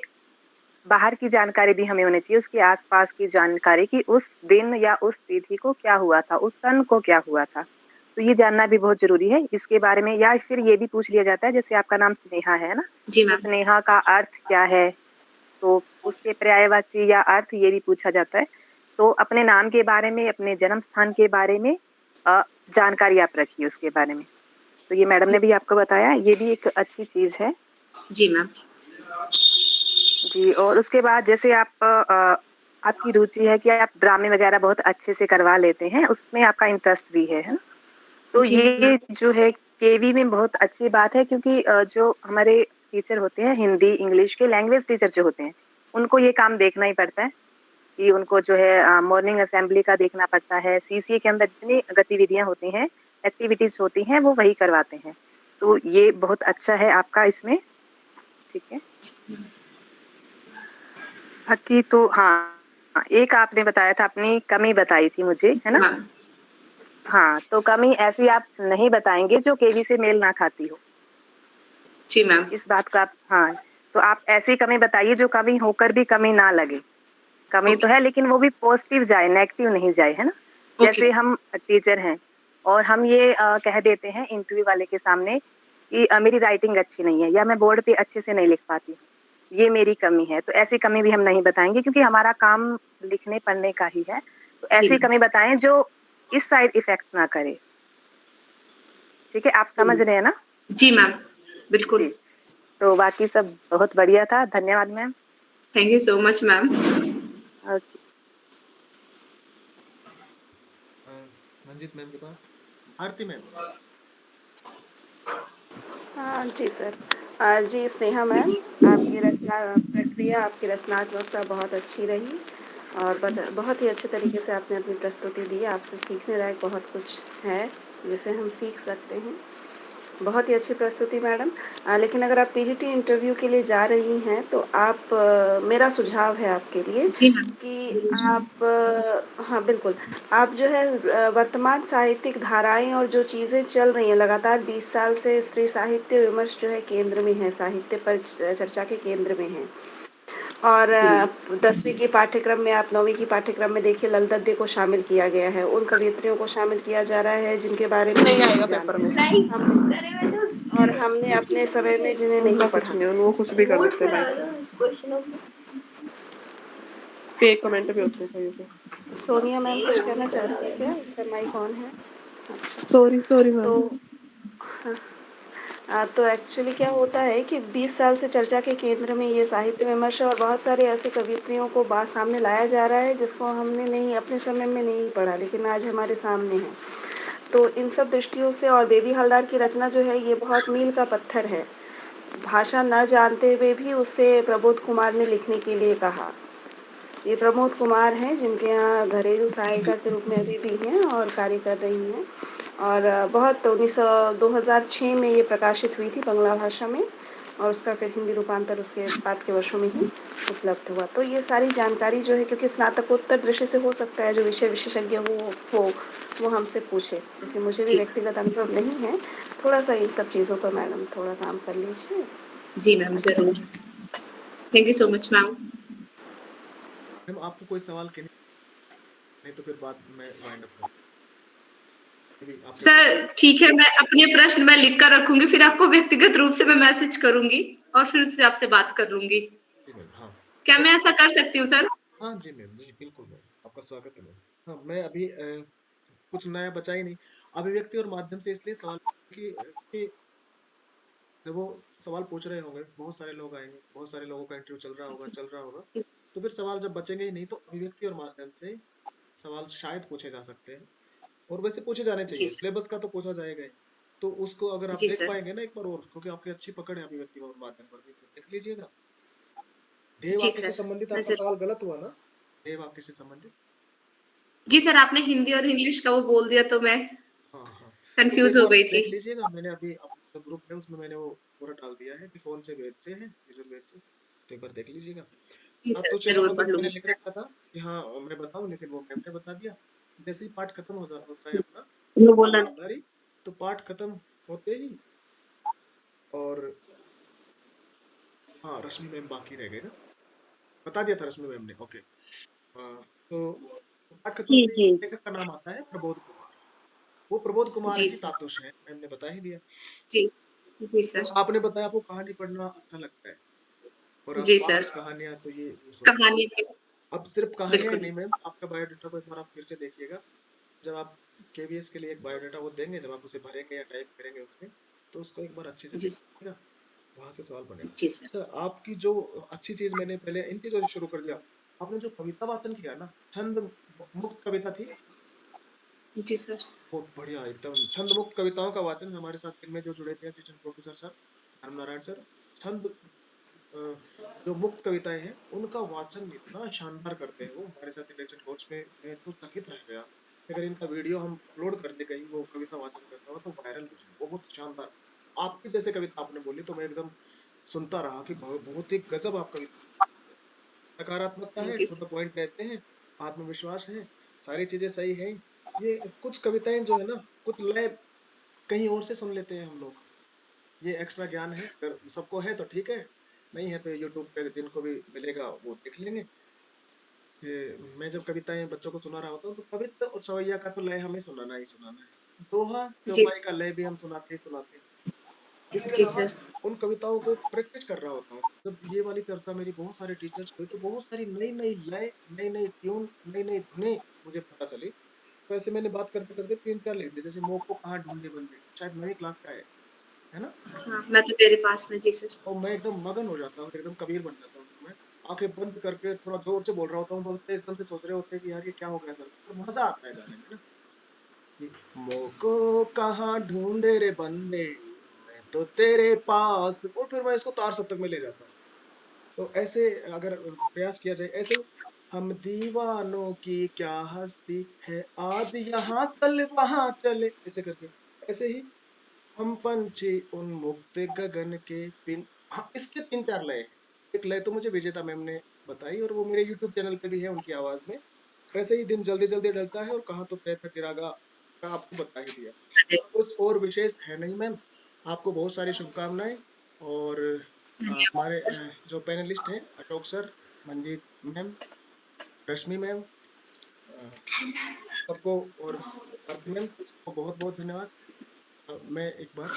बाहर की जानकारी भी हमें होनी चाहिए, उसके आस-पास की जानकारी कि उस दिन या उस तिथि को क्या हुआ था, उस सन को क्या हुआ था। तो ये जानना भी बहुत ज़रूरी है, इसके बारे में या फिर ये भी पूछ लिया जाता है, जैसे आपका नाम स्नेहा है ना? जी तो मैम। स्नेहा का अर्थ क्या है? तो उसके पर्यायवाची या अर्थ ये भी पूछा जाता है। तो अपने नाम के बारे में, अपने जन्म स्थान के बारे में अ, जानकारी आप रखिए उसके बारे में। तो ये मैडम ने जी। भी आपको बताया, ये भी एक अच्छी चीज़ है। जी मैम। जी, और उसके बाद जैसे आप आपकी रुचि है कि आप ड्रामे वगैरह बहुत अच्छे से करवा लेते हैं, उसमें आपका इंटरेस्ट भी है ना? तो जी मैम। ये जो है केवी में बहुत अच्छी बात है क्योंकि जो हमारे टीचर होते हैं हिंदी, इंग्लिश के लैंग्वेज टीचर जो होते हैं, उनको ये काम देखना ही पड़ता है कि उनको जो है मॉर्निंग असेंबली का देखना पड़ता है, सीसीए के अंदर जितनी गतिविधियाँ होती हैं, एक्टिविटीज़ होती हैं, वो वही करवाते हैं। तो ये बहुत अच्छा है आपका इसमें, ठीक है। बाकी तो हाँ, एक आपने बताया था अपनी कमी बताई थी मुझे, है ना? मैम। हाँ, तो कमी ऐसी आप नहीं बताएँगे जो केवी से मेल ना खाती हो। जी मैम। इस बात को आप हाँ, तो आप ऐसी कमी बताइए जो कमी होकर भी कमी ना लगे। कमी ओके। तो है लेकिन वो भी पॉज़िटिव जाए, नेगेटिव नहीं जाए, है ना? ओके। जैसे हम टीचर हैं और हम ये कह देते हैं इंटरव्यू वाले के सामने कि मेरी राइटिंग अच्छी नहीं है या मैं बोर्ड पे अच्छे से नहीं लिख पाती हूँ, ये मेरी कमी है। तो ऐसी कमी भी हम नहीं बताएँगे क्योंकि हमारा काम लिखने पढ़ने का ही है। तो जी ऐसी मैम। कमी बताएँ जो इस साइड इफ़ेक्ट ना करे। ठीक है, आप समझ रहे हैं ना? जी मैम, बिल्कुल। जी, तो बाकी सब बहुत बढ़िया था। धन्यवाद ma'am. Thank you so much ma'am. Okay. Manjit ma'am के पास आरती मैम। हाँ जी सर। जी स्नेहा मैम, आपकी रचना प्रक्रिया, आपकी रचनात्मकता बहुत अच्छी रही और बहुत ही अच्छे तरीके से आपने अपनी प्रस्तुति दी। आपसे सीखने लायक बहुत कुछ है, जिसे हम सीख सकते हैं। बहुत ही अच्छी प्रस्तुति मैडम। लेकिन अगर आप पीजीटी इंटरव्यू के लिए जा रही हैं, तो आप मेरा सुझाव है आपके लिए जी मैम। कि आप हाँ, बिल्कुल। आप जो है वर्तमान साहित्यिक धाराएँ और जो चीज़ें चल रही हैं लगातार 20 साल से स्त्री साहित्य विमर्श जो है केंद्र में है, साहित्य पर चर्चा के केंद्र में है। और 10वीं की पाठ्यक्रम में आप 9वीं की पाठ्यक्रम में देखिए लल दद्दे को शामिल किया गया है। उन कवयित्रियों को शामिल किया जा रहा है जिनके बारे में नहीं हम आएगा नहीं पेपर जानते में। थे। और हमने अपने समय में जिन्हें नहीं उनका कुछ पढ़ा। नहीं, वो कुछ भी कर देते हैं लाइफ में। फेक कमेंट भी होते हैं कहीं पे। सोनिया मैम कुछ कहना चाह रही है क्या? उनका माइक ऑन है। अच्छा, सॉरी मैम। तो हाँ, तो एक्चुअली क्या होता है कि 20 साल से चर्चा के केंद्र में ये साहित्य विमर्श है और बहुत सारे ऐसे कवयित्रियों को बात सामने लाया जा रहा है जिसको हमने नहीं अपने समय में नहीं पढ़ा, लेकिन आज हमारे सामने है। तो इन सब दृष्टियों से और बेबी हलदार की रचना जो है ये बहुत मील का पत्थर है। भाषा न जानते हुए भी उसे प्रबोध कुमार ने लिखने के लिए कहा। ये प्रमोद कुमार हैं जिनके यहाँ घरेलू सहायिका के रूप में अभी भी हैं और कार्य कर रही हैं। और बहुत 2006 में ये प्रकाशित हुई थी बांग्ला भाषा में और उसका फिर हिंदी रूपांतर उसके बाद के वर्षों में ही उपलब्ध हुआ। तो ये सारी जानकारी जो है क्योंकि स्नातकोत्तर दृष्टि से हो सकता है जो विषय विशेषज्ञ हो वो हमसे पूछे, क्योंकि मुझे भी जी। व्यक्तिगत अनुभव नहीं है। थोड़ा सा इन सब चीज़ों पर मैडम थोड़ा काम कर लीजिए। जी मैम, ज़रूर। Thank you so much ma'am. Ma'am आपको कोई सवाल के नहीं तो फिर बाद में वाइंड अप करूँ। अभी आपके पास सर ठीक है, मैं अपने प्रश्न मैं लिख कर रखूँगी, फिर आपको व्यक्तिगत रूप से मैं मैसेज करूँगी और फिर उससे आपसे बात कर लूँगी। जी मैम। हाँ। क्या मैं ऐसा कर सकती हूँ सर? हाँ जी मैम, जी बिल्कुल मैम, आपका स्वागत है मैम। हाँ, मैं अभी कुछ नया बचा ही नहीं। अभिव्यक्ति और माध्यम से इसलिए सवाल कि जब वो सवाल पूछ रहे होंगे, बहुत सारे लोग आएँगे, बहुत सारे लोगों का इंटरव्यू चल रहा होगा, तो फिर सवाल जब बचेंगे ही नहीं तो अभिव्यक्ति और माध्यम से सवाल शायद पूछे जा सकते हैं और वैसे पूछे जाने जी चाहिए। सर। सिलेबस का तो पूछा जाएगा ही। तो उसको अगर आप जी देख सर। पाएँगे ना एक बार और, क्योंकि आपकी अच्छी पकड़ है अभिव्यक्ति और माध्यम पर भी, तो देख लीजिएगा। देव जी वाक्य से सर, संबंधित मैं आपका ज़रूर। सवाल गलत हुआ ना? देव वाक्य से संबंधित? जी सर, आपने हिंदी और इंग्लिश का वो बोल दिया तो मैं हाँ, हाँ। तो एक कन्फ्यूज़ हो बार गई थी। देख लीजिएगा, मैंने अभी अपना ग्रुप है उसमें मैंने वो पूरा डाल दिया है कि कौन से वेद से है, यजुर्वेद से। तो एक बार देख लीजिएगा। जी सर, धातु से ज़रूर संबंधित पढ़ मैंने लूँगी। लिख रखा था कि हाँ मैं बताऊँ, लेकिन वो मैम ने बता दिया। जैसे ही पाठ खत्म होता है अपना वो बोला गांधारी, तो पाठ खत्म होते ही और हाँ रश्मि मैम बाकी रह गए ना, बता दिया था रश्मि मैम ने। ओके। तो पाठ खत्म जी होते ही जी लेखक का नाम आता है प्रबोध कुमार। वो प्रबोध कुमार जी ही सर। तातुष है, मैम ने बता ही दिया। जी। जी और सर। आपने बताया आपको कहानी पढ़ना अच्छा लगता है और आप जी सर। 5 कहानियां, तो ये सोचिए। कहानी भी अब सिर्फ कहानियां ही बिल्कुल। नहीं मैम, आपका बायोडाटा को एक बार आप फिर से देखिएगा। जब आप केवीएस के लिए एक बायोडाटा वो देंगे, जब आप उसे भरेंगे या टाइप करेंगे उसमें, तो उसको एक बार अच्छे से जी, देखिएगा, वहां से सवाल बनेगा। जी सर। अच्छा, आपकी जो अच्छी चीज मैंने पहले इन चीजों से शुरू कर दिया। आपने जो कविता वाचन किया ना, छंद मुक्त कविता थी, जी सर। बहुत बढ़िया, एकदम छंद मुक्त कविताओं का वाचन। हमारे साथ इनमें जो जुड़े थे assistant professor sir Dharmnarayan sir, छंद अ, जो मुक्त कविताएं हैं उनका वाचन इतना शानदार करते हैं वो। हमारे साथ इंडक्शन कोर्स में मैं तो चकित रह गया कि अगर इनका वीडियो हम अपलोड कर दे कहीं, वो कविता वाचन करता हुआ, तो वायरल हो जाए। बहुत शानदार। आपकी जैसे कविता आपने बोली तो मैं एकदम सुनता रहा कि बहुत ही गजब आप कविता। सकारात्मकता है, thank you too sir. The point रहते हैं, आत्मविश्वास है, सारी चीजें सही है। ये कुछ कविताएं जो है ना, कुछ लय कहीं और से सुन लेते हैं हम लोग। ये एक्स्ट्रा ज्ञान है, अगर सबको है तो ठीक है, नहीं है तो यूट्यूब पे जिनको भी मिलेगा वो देख लेंगे। मैं जब कविताएं बच्चों को सुना रहा होता हूँ तो कविता और सवैया का तो लय हमें सुनाना ही सुनाना है। दोहा जी चौपाई सर। का लय भी हम सुनाते ही सुनाते हैं। इसके जी अलावा सर। उन कविताओं को प्रैक्टिस कर रहा होता हूँ। जब ये वाली चर्चा मेरी बहुत सारे टीचर्स हुई तो बहुत सारी नई-नई लय, नई-नई ट्यून, नई-नई धुनें मुझे पता चली। तो ऐसे मैंने बात करते-करते 3-4 लिख दिए, जैसे मोह को कहाँ ढूँढे बंदे, शायद 9वीं क्लास का है ना? हाँ, मैं तो तेरे पास में। जी सर। और मैं एकदम मगन हो जाता हूँ, एकदम कबीर बन जाता हूँ उस समय। आँखें बंद करके थोड़ा ज़ोर से बोल रहा होता हूँ, बच्चे एकदम से सोच रहे होते हैं कि यार ये क्या हो गया सर? पर मज़ा आता है गाने में ना। कि मोह को कहाँ ढूँढे रे बंदे, मैं तो तेरे पास, और फिर मैं इसको तार सप्तक में ले जाता हूँ। तो ऐसे अगर प्रयास किया जाए, ऐसे ही हम दीवानों की क्या हस्ती है, आज यहाँ कल वहाँ चले, ऐसे करके। ऐसे ही हम पंछी उन्मुक्त गगन के पिन, हाँ, इसके 3-4 लय हैं। एक लय तो मुझे विजेता मैम ने बताई और वो मेरे यूट्यूब चैनल पे भी है उनकी आवाज़ में। वैसे ही दिन जल्दी-जल्दी ढलता है और कहाँ तो तय था तिरागा का आपको बता ही दिया। अरे, कुछ और विशेष है नहीं मैम, आपको बहुत सारी शुभकामनाएँ और धन्यवाद हमारे सर। जो पैनलिस्ट हैं अशोक सर, मंजीत मैम, रश्मि मैम, सबको और आरती मैम, सबको बहुत-बहुत धन्यवाद। मैं एक बार